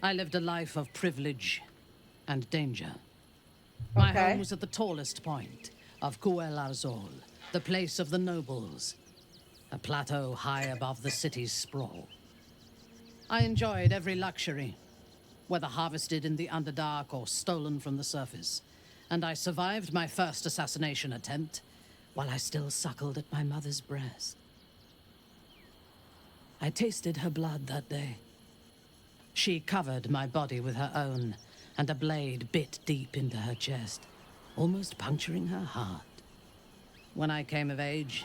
I lived a life of privilege and danger. My home was at the tallest point of Cuel Arzol, the place of the nobles, a plateau high above the city's sprawl. I enjoyed every luxury, whether harvested in the Underdark or stolen from the surface, and I survived my first assassination attempt while I still suckled at my mother's breast. I tasted her blood that day. She covered my body with her own, and a blade bit deep into her chest, almost puncturing her heart. When I came of age,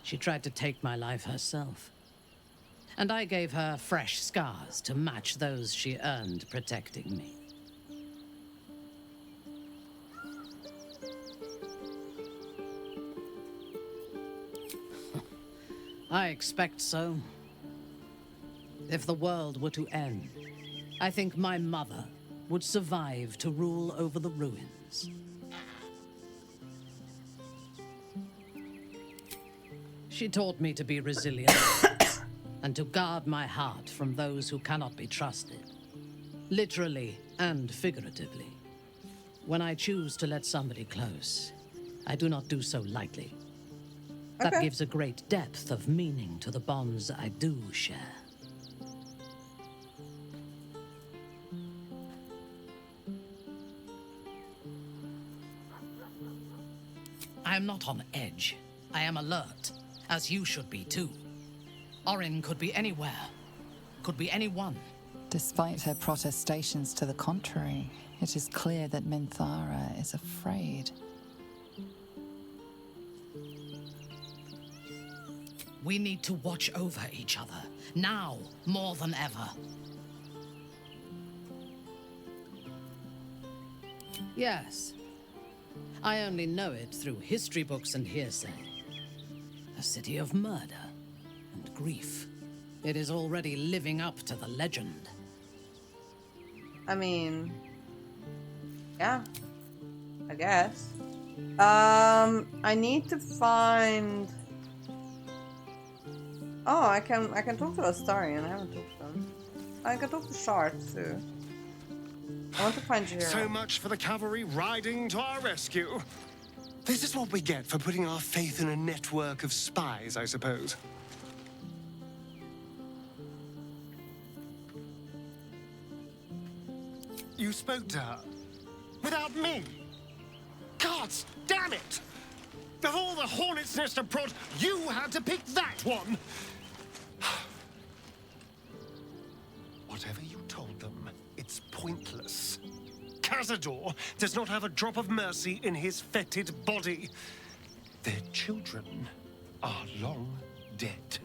she tried to take my life herself, and I gave her fresh scars to match those she earned protecting me. I expect so. If the world were to end, I think my mother would survive to rule over the ruins. She taught me to be resilient and to guard my heart from those who cannot be trusted, literally and figuratively. When I choose to let somebody close, I do not do so lightly. That gives a great depth of meaning to the bonds I do share. I am not on edge. I am alert, as you should be too. Orin could be anywhere, could be anyone. Despite her protestations to the contrary, it is clear that Minthara is afraid. We need to watch over each other, now more than ever. Yes. I only know it through history books and hearsay. A city of murder and grief. It is already living up to the legend. I mean, yeah, I guess. I need to find. Oh, I can talk to Astarion. I haven't talked to them. I can talk to Shard too. I want to find Jira. So much for the cavalry riding to our rescue. This is what we get for putting our faith in a network of spies, I suppose. You spoke to her? Without me? Gods damn it! Of all the hornet's nest of prod, you had to pick that one! Whatever you told them, it's pointless. Cazador does not have a drop of mercy in his fetid body. Their children are long dead.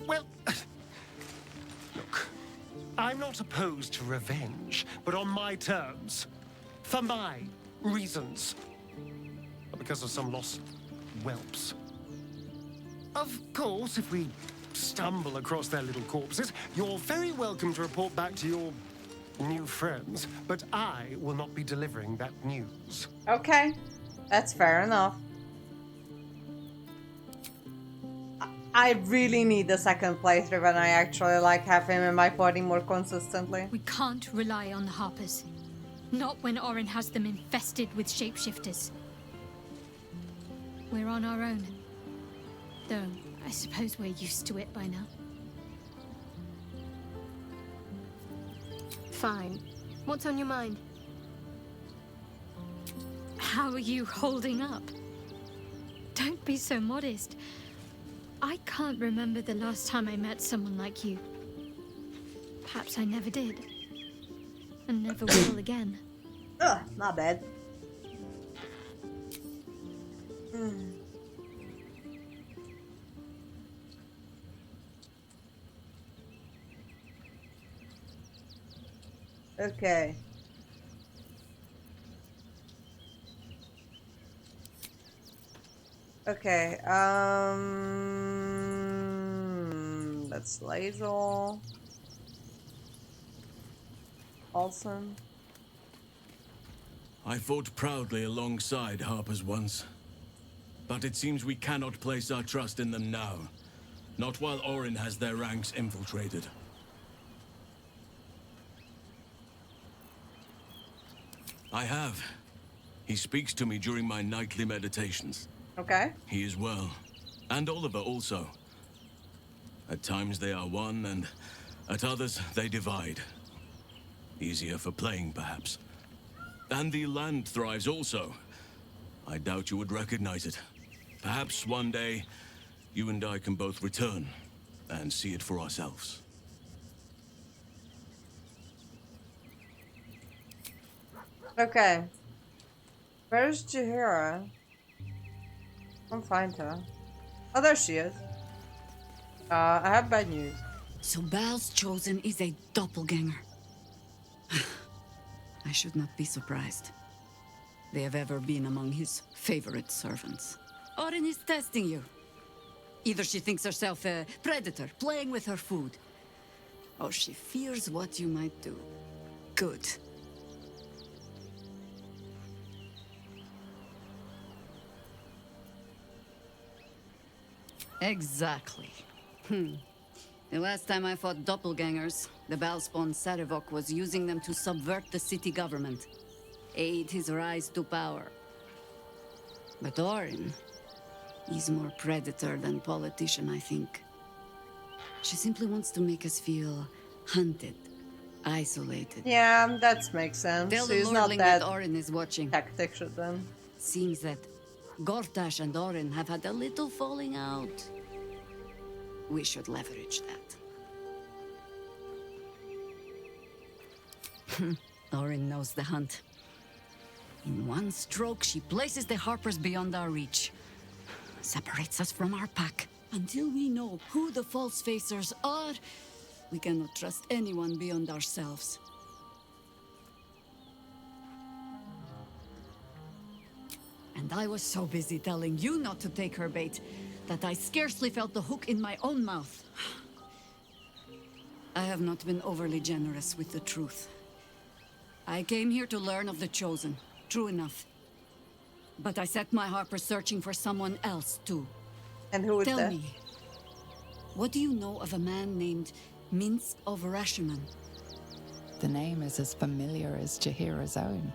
Well, look, I'm not opposed to revenge, but on my terms. For my reasons. Not because of some lost whelps. Of course, if we stumble across their little corpses, you're very welcome to report back to your new friends, but I will not be delivering that news. Okay, that's fair enough. I really need the second playthrough when I actually like have him in my party more consistently. We can't rely on the Harpers. Not when Orin has them infested with shapeshifters. We're on our own. Though, I suppose we're used to it by now. Fine. What's on your mind? How are you holding up? Don't be so modest. I can't remember the last time I met someone like you. Perhaps I never did. And never will again. Ugh, not bad. Mm. Okay. Okay, that's Lazel. Olsen. I fought proudly alongside Harpers once. But it seems we cannot place our trust in them now. Not while Orin has their ranks infiltrated. I have. He speaks to me during my nightly meditations. Okay. He is well. And Oliver also. At times they are one, and at others they divide. Easier for playing, perhaps. And the land thrives also. I doubt you would recognize it. Perhaps one day, you and I can both return and see it for ourselves. Okay. Where's Jaheira? I'll find her. Oh, there she is. I have bad news. So Bal's chosen is a doppelganger. I should not be surprised. They have ever been among his favorite servants. Orin is testing you. Either she thinks herself a predator, playing with her food, or she fears what you might do. Good. Exactly. The last time I fought doppelgangers, the Balspawn Sarevok was using them to subvert the city government, aid his rise to power. But Orin, he's more predator than politician, I think. She simply wants to make us feel hunted, isolated. Yeah, that makes sense. Tell the He's not Lordling that Orin is watching. hectic should then. Seems that Gortash and Orin have had a little falling out. We should leverage that. Orin knows the hunt. In one stroke, she places the Harpers beyond our reach. Separates us from our pack. Until we know who the false facers are, we cannot trust anyone beyond ourselves. And I was so busy telling you not to take her bait, that I scarcely felt the hook in my own mouth. I have not been overly generous with the truth. I came here to learn of the Chosen, true enough. But I set my Harpers searching for someone else, too. And who is Tell that? me, what do you know of a man named Minsk of Rashomon? The name is as familiar as Jaheira's own.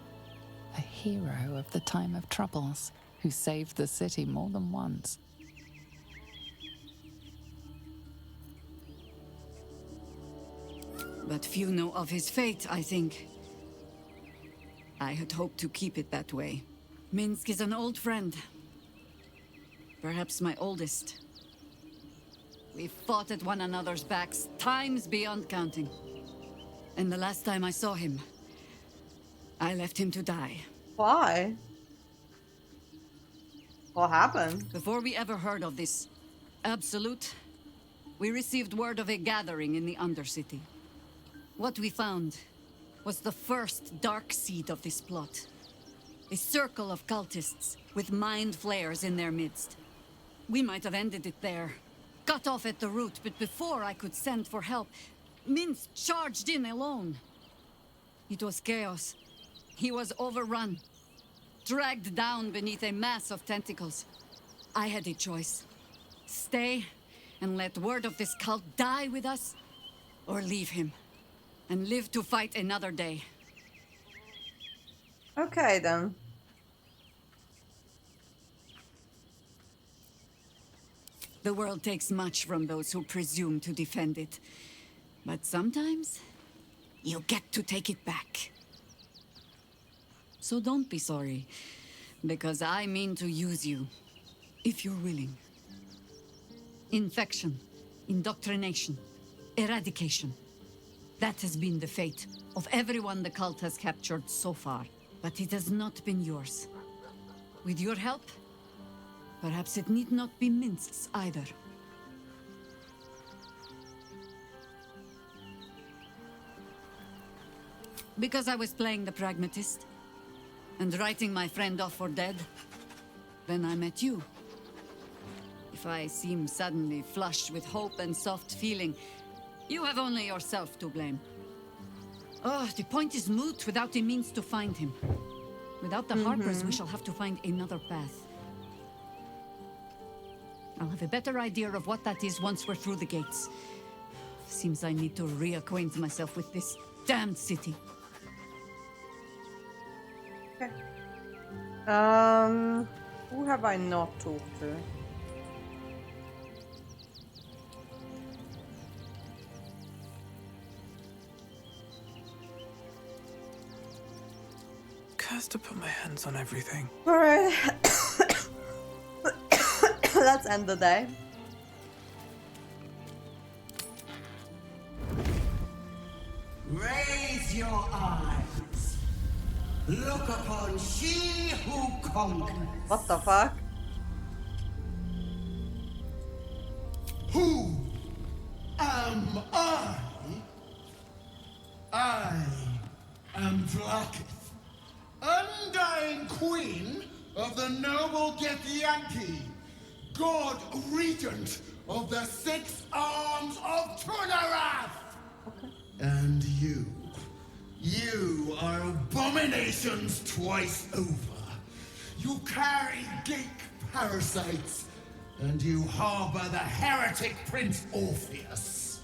A hero of the time of troubles, who saved the city more than once. But few know of his fate, I think. I had hoped to keep it that way. Minsk is an old friend. Perhaps my oldest. We fought at one another's backs, times beyond counting. And the last time I saw him, I left him to die. Why? What happened? Before we ever heard of this Absolute, we received word of a gathering in the Undercity. What we found was the first dark seed of this plot. A circle of cultists with mind flayers in their midst. We might have ended it there, cut off at the root, but before I could send for help, Minsk charged in alone. It was chaos. He was overrun, dragged down beneath a mass of tentacles. I had a choice. Stay and let word of this cult die with us, or leave him and live to fight another day. Okay, then. The world takes much from those who presume to defend it. But sometimes, you get to take it back. So don't be sorry, because I mean to use you, if you're willing. Infection, indoctrination, eradication. That has been the fate of everyone the cult has captured so far, but it has not been yours. With your help, perhaps it need not be minced either. Because I was playing the pragmatist and writing my friend off for dead, then I met you. If I seem suddenly flushed with hope and soft feeling, you have only yourself to blame. Oh, the point is moot without a means to find him. Without the Harpers, we shall have to find another path. I'll have a better idea of what that is once we're through the gates. Seems I need to reacquaint myself with this damned city. Okay. Who have I not talked to? Cursed to put my hands on everything. Alright. Let's end the day. Raise your eyes. Look upon she who conquers. What the fuck? Who am I? I am Vlaakith, undying queen of the noble Githyanki, god regent of the 6 arms of Tunarath. And you are abominations twice over. You carry geek parasites, and you harbor the heretic Prince Orpheus.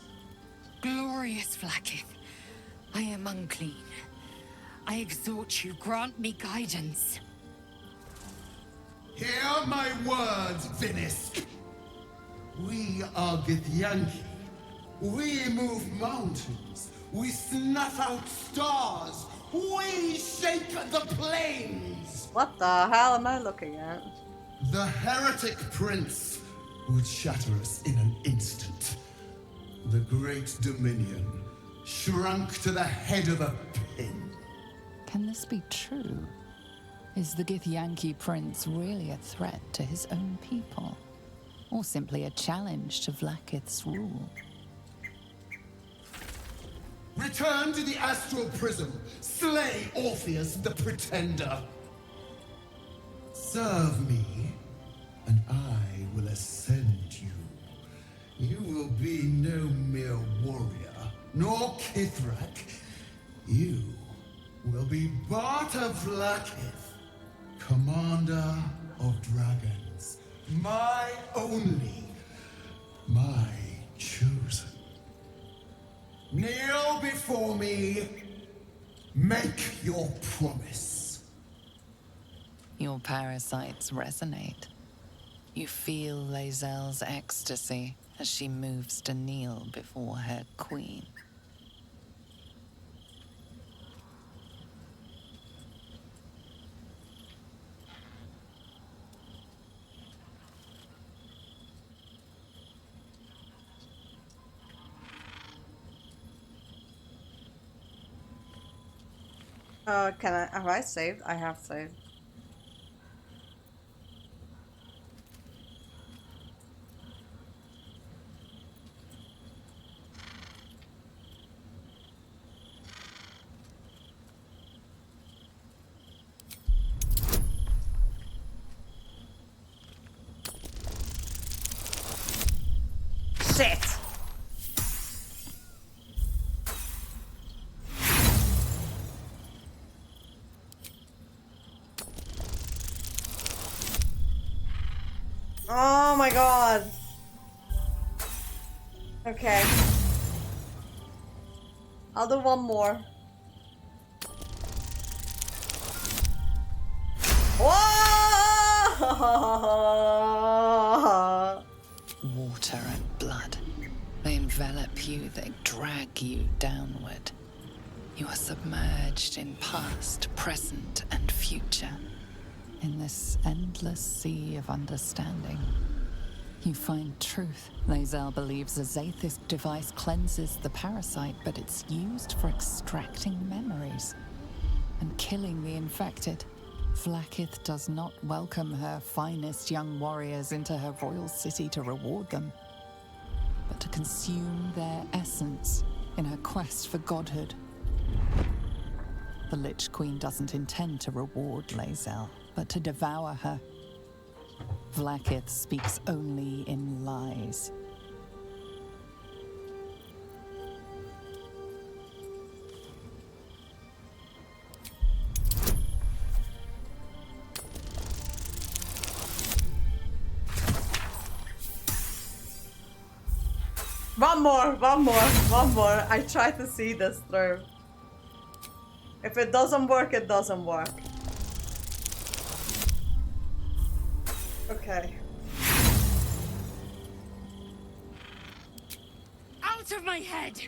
Glorious Vlaakith, I am unclean. I exhort you, grant me guidance. Hear my words, Vinisk. We are Githyanki. We move mountains. We snuff out stars. We shake the plains. What the hell am I looking at? The heretic prince would shatter us in an instant. The great dominion shrunk to the head of a pin. Can this be true? Is the Githyanki prince really a threat to his own people? Or simply a challenge to Vlaakith's rule? Return to the astral prism. Slay Orpheus the Pretender. Serve me, and I will ascend you. You will be no mere warrior, nor Kithrak. You will be Barta Vlaakith, commander of dragons. My only, my chosen. Kneel before me. Make your promise. Your parasites resonate. You feel Lae'zel's ecstasy as she moves to kneel before her queen. Have I saved? I have saved. Shit! Oh my god. Okay. I'll do one more. Whoa! Water and blood. They envelop you, they drag you downward. You are submerged in past, present, and future. In this endless sea of understanding, you find truth. Lae'zel believes a Zaithis device cleanses the parasite, but it's used for extracting memories and killing the infected. Vlaakith does not welcome her finest young warriors into her royal city to reward them, but to consume their essence in her quest for godhood. The Lich Queen doesn't intend to reward Lae'zel, but to devour her. Vlaakith speaks only in lies. One more. I try to see this through. If it doesn't work, it doesn't work. Okay. Out of my head!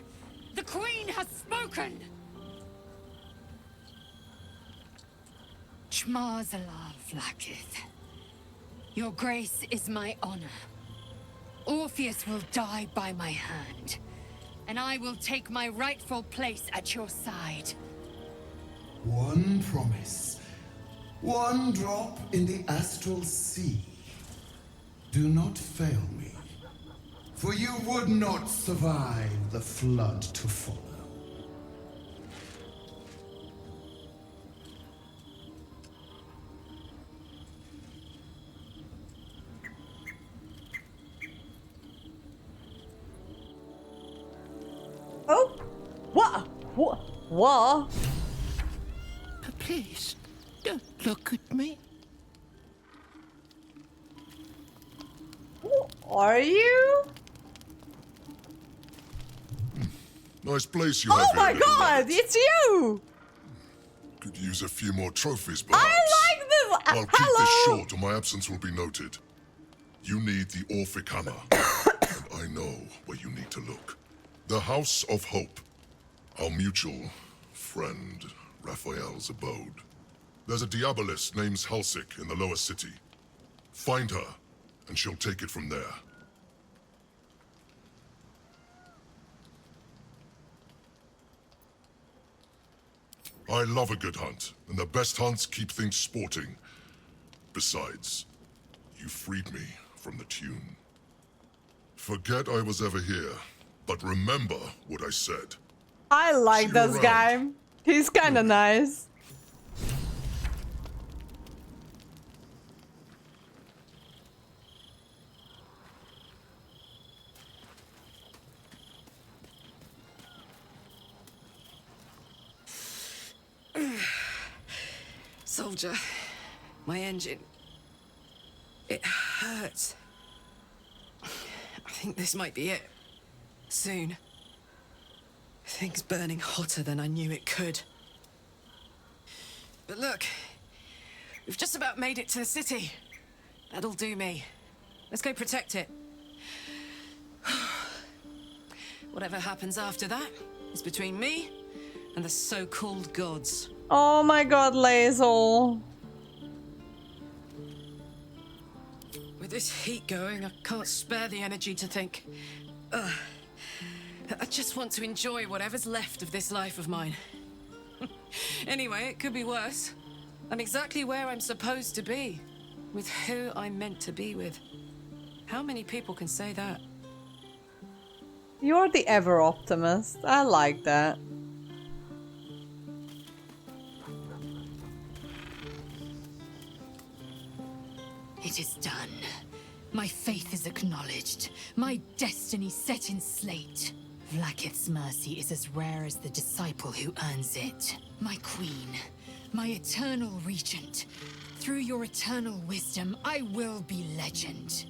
The Queen has spoken! Chmarzala, Vlaakith. Your grace is my honor. Orpheus will die by my hand, and I will take my rightful place at your side. One promise. One drop in the astral sea. Do not fail me, for you would not survive the flood to follow. Oh! What? What? But please, don't look at me. Who are you? Nice place you Oh have my here, little god, rabbit. it's you! Could use a few more trophies, perhaps. I like this! I'll keep this short, or my absence will be noted. You need the Orphic Hammer, and I know where you need to look. The House of Hope, our mutual friend Raphael's abode. There's a Diabolist named Halsik in the lower city. Find her, and she'll take it from there. I love a good hunt, and the best hunts keep things sporting. Besides, you freed me from the tune. Forget I was ever here, but remember what I said. I like See you this around. guy. He's kinda nice. Soldier, my engine. It hurts. I think this might be it. Soon. Things burning hotter than I knew it could. But look, we've just about made it to the city. That'll do me. Let's go protect it. Whatever happens after that is between me and the so-called gods. Oh my god, Lae'zel. With this heat going, I can't spare the energy to think. I just want to enjoy whatever's left of this life of mine. Anyway, it could be worse. I'm exactly where I'm supposed to be, with who I'm meant to be with. How many people can say that? You're the ever optimist. I like that. It is done. My faith is acknowledged. My destiny set in slate. Vlaakith's mercy is as rare as the disciple who earns it. My queen, my eternal regent. Through your eternal wisdom, I will be legend.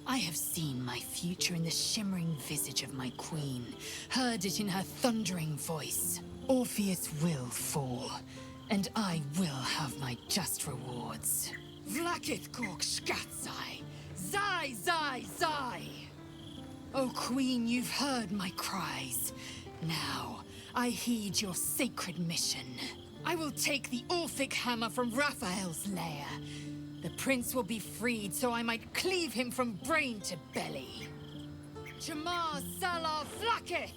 I have seen my future in the shimmering visage of my queen, heard it in her thundering voice. Orpheus will fall, and I will have my just rewards. Vlakith Gork Skatzai! Zai, Zai, Zai! O Queen, you've heard my cries. Now, I heed your sacred mission. I will take the Orphic hammer from Raphael's lair. The prince will be freed so I might cleave him from brain to belly. Jamar Salah Vlakith!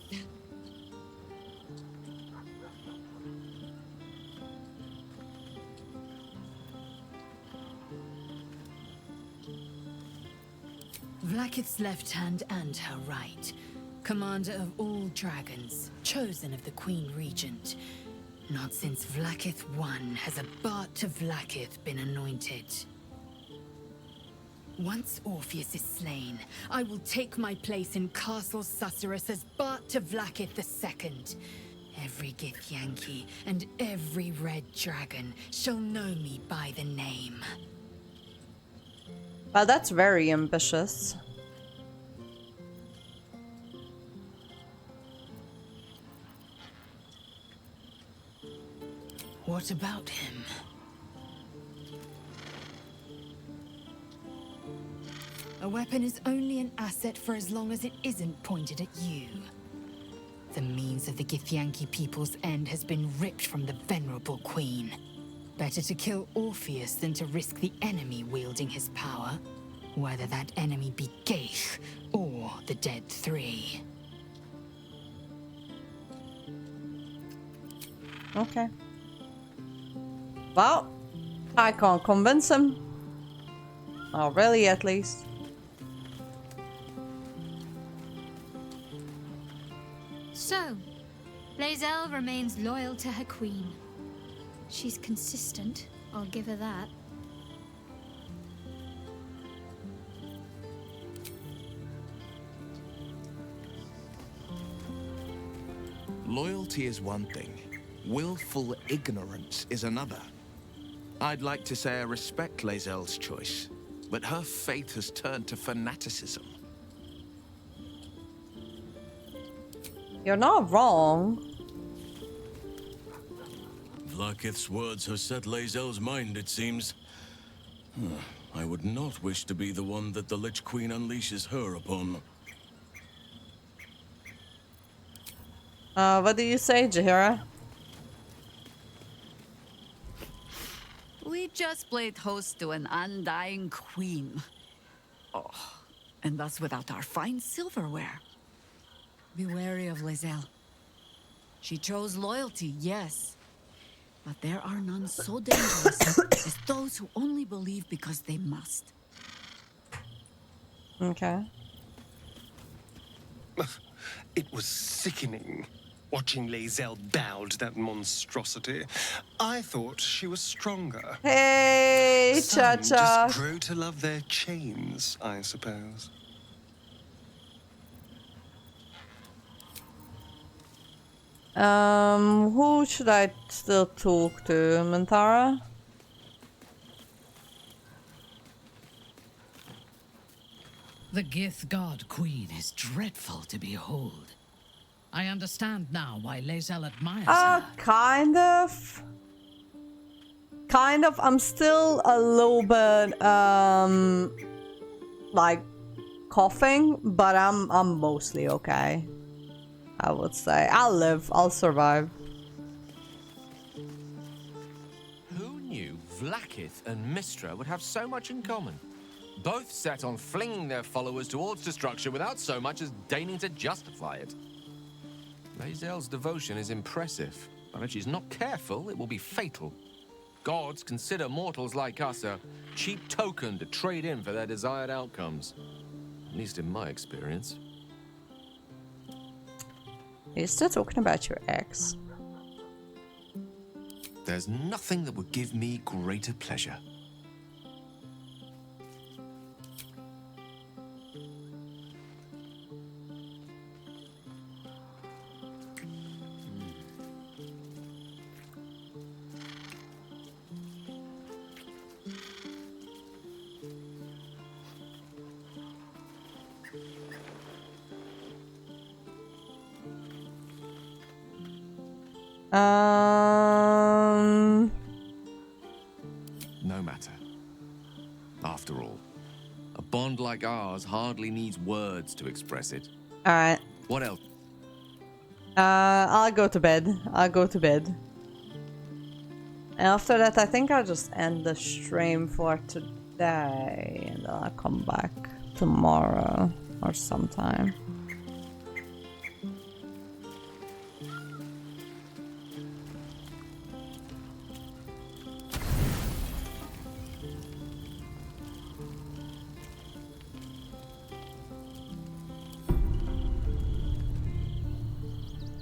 Vlakith's left hand and her right. Commander of all dragons, chosen of the Queen Regent. Not since Vlakith I has a Bart to Vlakith been anointed. Once Orpheus is slain, I will take my place in Castle Susurrus as Bart to Vlakith II. Every Githyanki and every red dragon shall know me by the name. Well, that's very ambitious. What about him? A weapon is only an asset for as long as it isn't pointed at you. The means of the Githyanki people's end has been ripped from the venerable queen. Better to kill Orpheus than to risk the enemy wielding his power. Whether that enemy be Gaith or the Dead Three. Okay. Well, I can't convince him. Not really, at least. So, Lae'zel remains loyal to her queen. She's consistent, I'll give her that. Loyalty is one thing. Willful ignorance is another. I'd like to say I respect Lae'zel's choice, but her faith has turned to fanaticism. You're not wrong. Vlakith's words have set Lae'zel's mind, it seems. I would not wish to be the one that the Lich Queen unleashes her upon. What do you say, Jaheira? We just played host to an undying queen. Oh, and that's without our fine silverware. Be wary of Lae'zel. She chose loyalty, yes. But there are none so dangerous as those who only believe because they must. Okay. It was sickening watching Lae'zel bow to that monstrosity. I thought she was stronger. Hey, Some Cha-Cha. just grow to love their chains, I suppose. Who should I still talk to? Mantara? The Gith God Queen is dreadful to behold. I understand now why Lae'zel admires her. Kind of. Kind of. I'm still a little bit, like, coughing, but I'm mostly okay. I would say. I'll live. I'll survive. Who knew Vlakith and Mystra would have so much in common? Both set on flinging their followers towards destruction without so much as deigning to justify it. Lae'zel's devotion is impressive, but if she's not careful, it will be fatal. Gods consider mortals like us a cheap token to trade in for their desired outcomes. At least in my experience. You're still talking about your ex. There's nothing that would give me greater pleasure. No matter. bond like ours hardly needs words to express it. Alright. What else? I'll go to bed. I'll go to bed. And after that, I think I'll just end the stream for today. And then I'll come back tomorrow or sometime.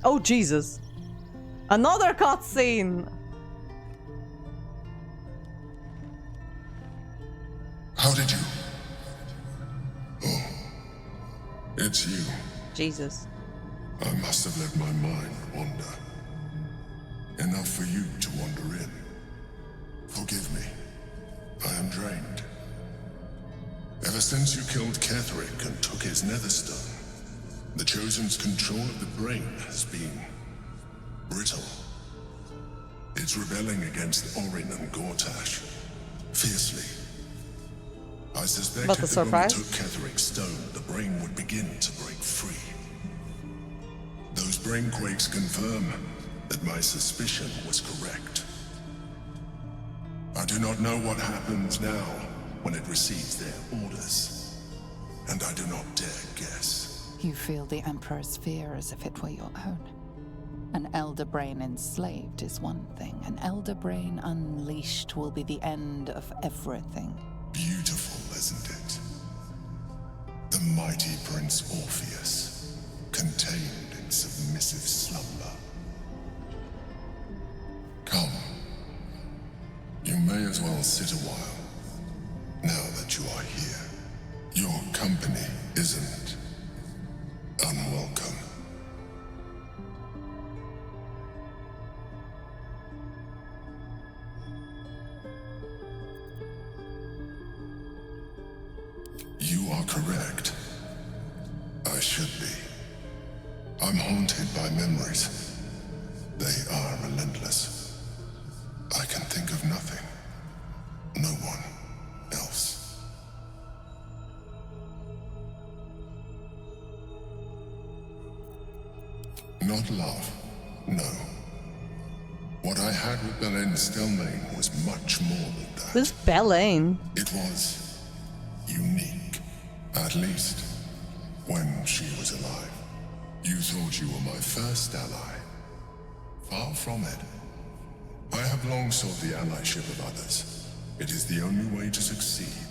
Oh, Jesus. Another cutscene. How did you? Oh, it's you. Jesus. I must have let my mind wander. Enough for you to wander in. Forgive me. I am drained. Ever since you killed Ketheric and took his netherstone, the Chosen's control of the brain has been brittle. It's rebelling against Orin and Gortash fiercely. I suspected that when we took Ketheric's stone, the brain would begin to break free. Those brain quakes confirm that my suspicion was correct. I do not know what happens now when it receives their orders, and I do not dare guess. You feel the Emperor's fear as if it were your own. An elder brain enslaved is one thing. An elder brain unleashed will be the end of everything. Beautiful, isn't it? The mighty Prince Orpheus, contained in submissive slumber. Come. You may as well sit a while, now that you are here. Your company isn't unwelcome. You are correct. I should be. I'm haunted by memories. They are relentless. I can think of nothing. No one else. Not love, no. What I had with Belen Stelmane was much more than that. Who's Belen? It was unique. At least, when she was alive. You thought you were my first ally. Far from it. I have long sought the allyship of others. It is the only way to succeed.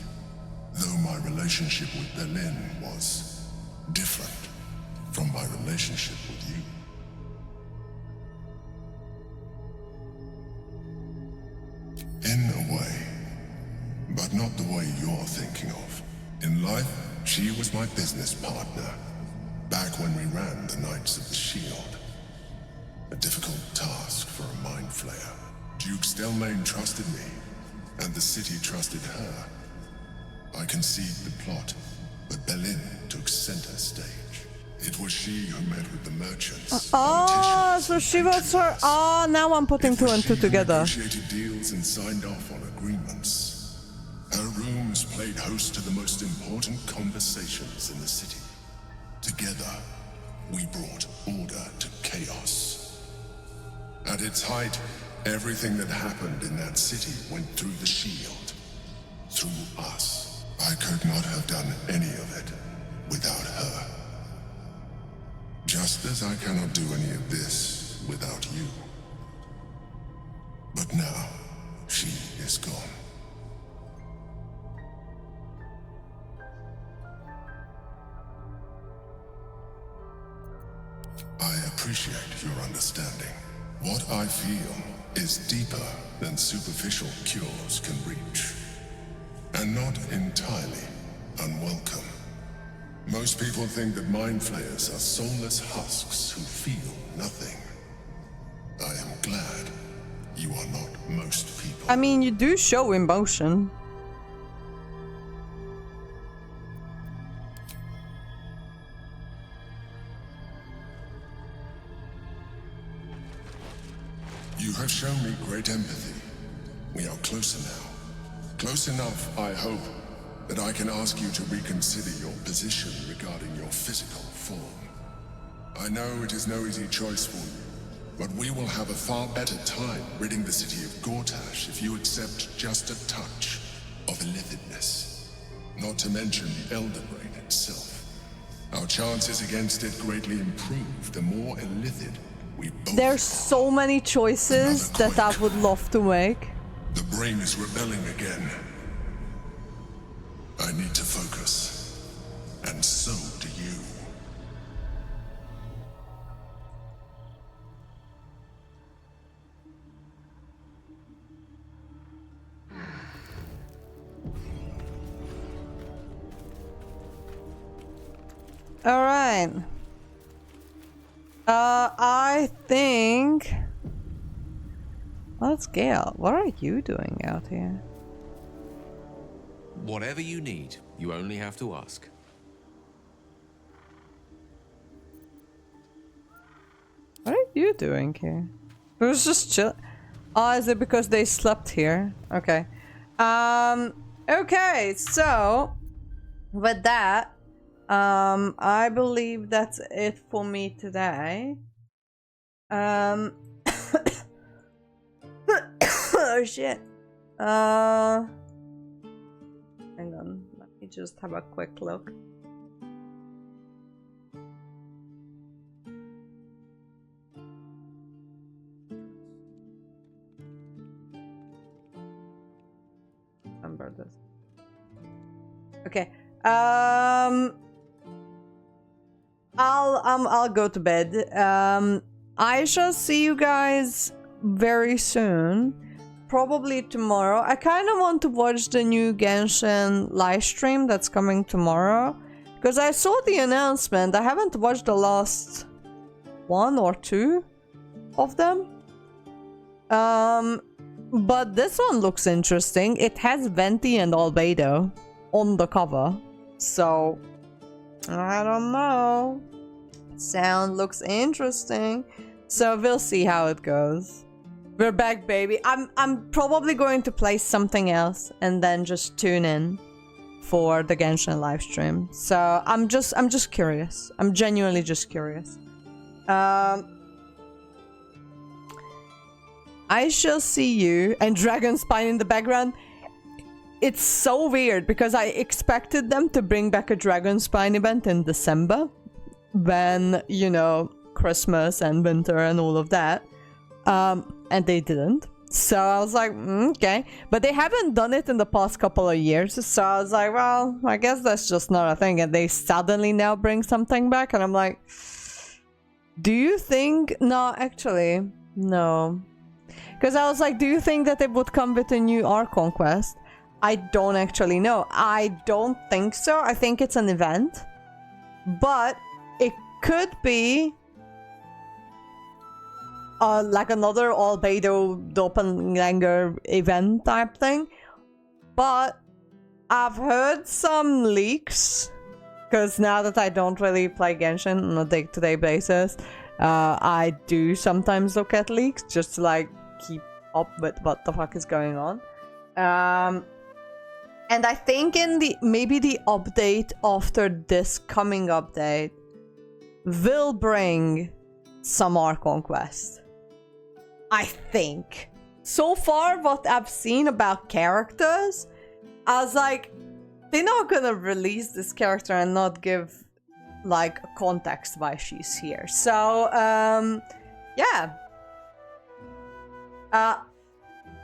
Though my relationship with Belen was different from my relationship with you. In a way, but not the way you're thinking of. In life, she was my business partner, back when we ran the Knights of the Shield. A difficult task for a mind flayer. Duke Stelmane trusted me, and the city trusted her. I conceived the plot, but Belen took center stage. It was she who met with the merchants. Oh, so she was her. Oh, now I'm putting two and two together. Negotiated deals and signed off on agreements. Her rooms played host to the most important conversations in the city. Together, we brought order to chaos. At its height, everything that happened in that city went through the shield. Through us. I could not have done any of it without her. Just as I cannot do any of this without you. But now, she is gone. I appreciate your understanding. What I feel is deeper than superficial cures can reach. And not entirely unwelcome. Most people think that mind flayers are soulless husks who feel nothing. I am glad you are not most people. I mean, you do show emotion. You have shown me great empathy. We are closer now. Close enough, I hope, that I can ask you to reconsider your position regarding your physical form. I know it is no easy choice for you, but we will have a far better time ridding the city of Gortash if you accept just a touch of illithidness. Not to mention the Elder Brain itself. Our chances against it greatly improve the more illithid we both. There's so many choices that I would love to make. The brain is rebelling again. I need to focus. And so do you. All right. I think. Let's Gale. What are you doing out here? Whatever you need, you only have to ask. What are you doing here? It was just chill. Oh, is it because they slept here? Okay. Okay, so with that, I believe that's it for me today. Oh shit. Hang on, let me just have a quick look. Remember this. Okay. I'll go to bed. I shall see you guys very soon. Probably tomorrow. I kind of want to watch the new Genshin live stream that's coming tomorrow. Because I saw the announcement. I haven't watched the last one or two of them. But this one looks interesting. It has Venti and Albedo on the cover. So, I don't know. Sound looks interesting. So we'll see how it goes. We're back, baby. I'm probably going to play something else and then just tune in for the Genshin live stream. So I'm just curious. I'm genuinely just curious. I shall see you. And Dragon Spine in the background. It's so weird because I expected them to bring back a Dragon Spine event in December. When, you know, Christmas and winter and all of that. And they didn't. So I was like, okay. But they haven't done it in the past couple of years. So I was like, well, I guess that's just not a thing. And they suddenly now bring something back. And I'm like, do you think... No, actually, no. Because I was like, do you think that it would come with a new Archon quest? I don't actually know. I don't think so. I think it's an event. But it could be... like another Albedo Doppelganger event type thing. But I've heard some leaks. Because now that I don't really play Genshin on a day-to-day basis, I do sometimes look at leaks just to like keep up with what the fuck is going on. And I think in the maybe the update after this coming update will bring some Archon quest. I think. So far, what I've seen about characters, I was like, they're not gonna release this character and not give like context why she's here. So, yeah.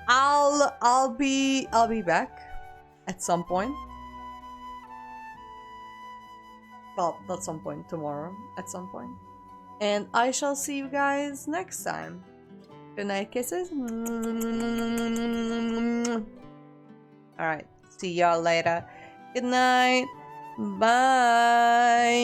I'll be back at some point. Well, not some point, tomorrow, at some point. And I shall see you guys next time. Good night, kisses. Alright, see y'all later. Good night. Bye.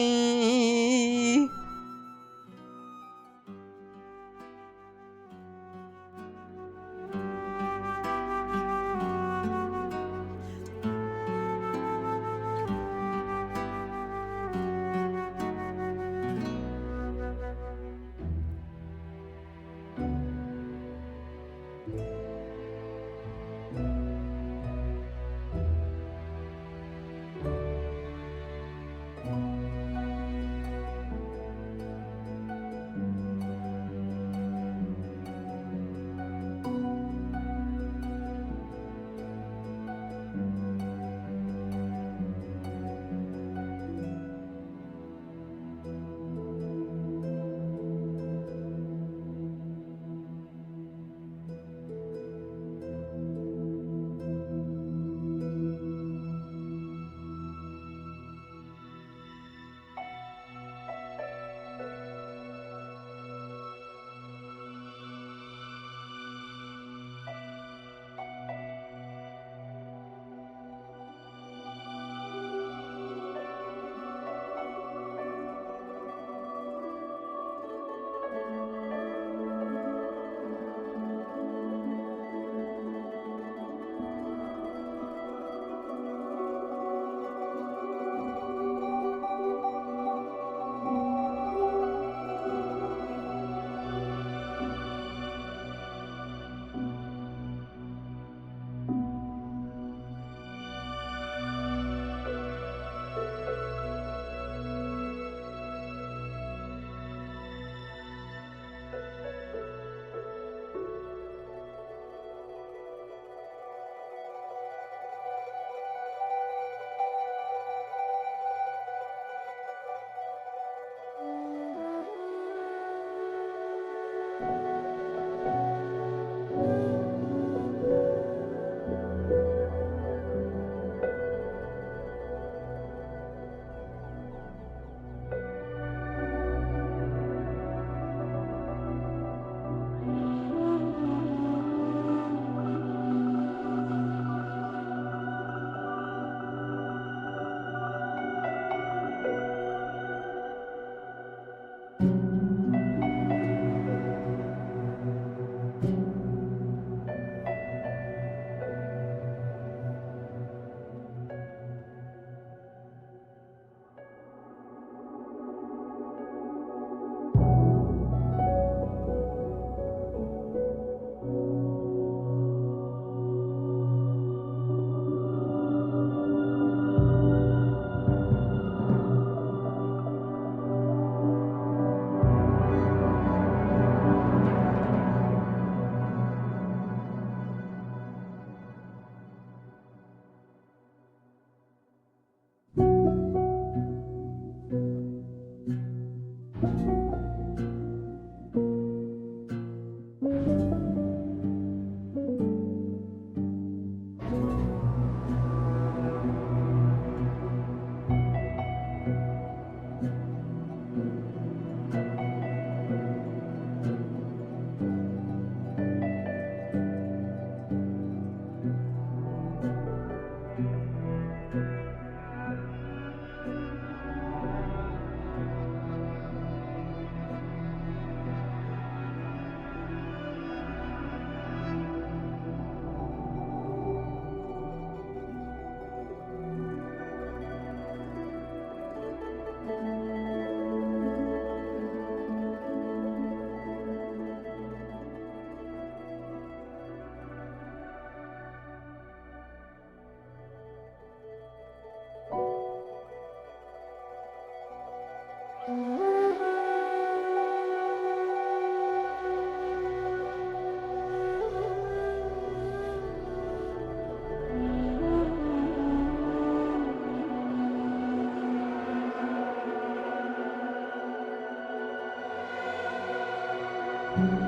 Mm-hmm.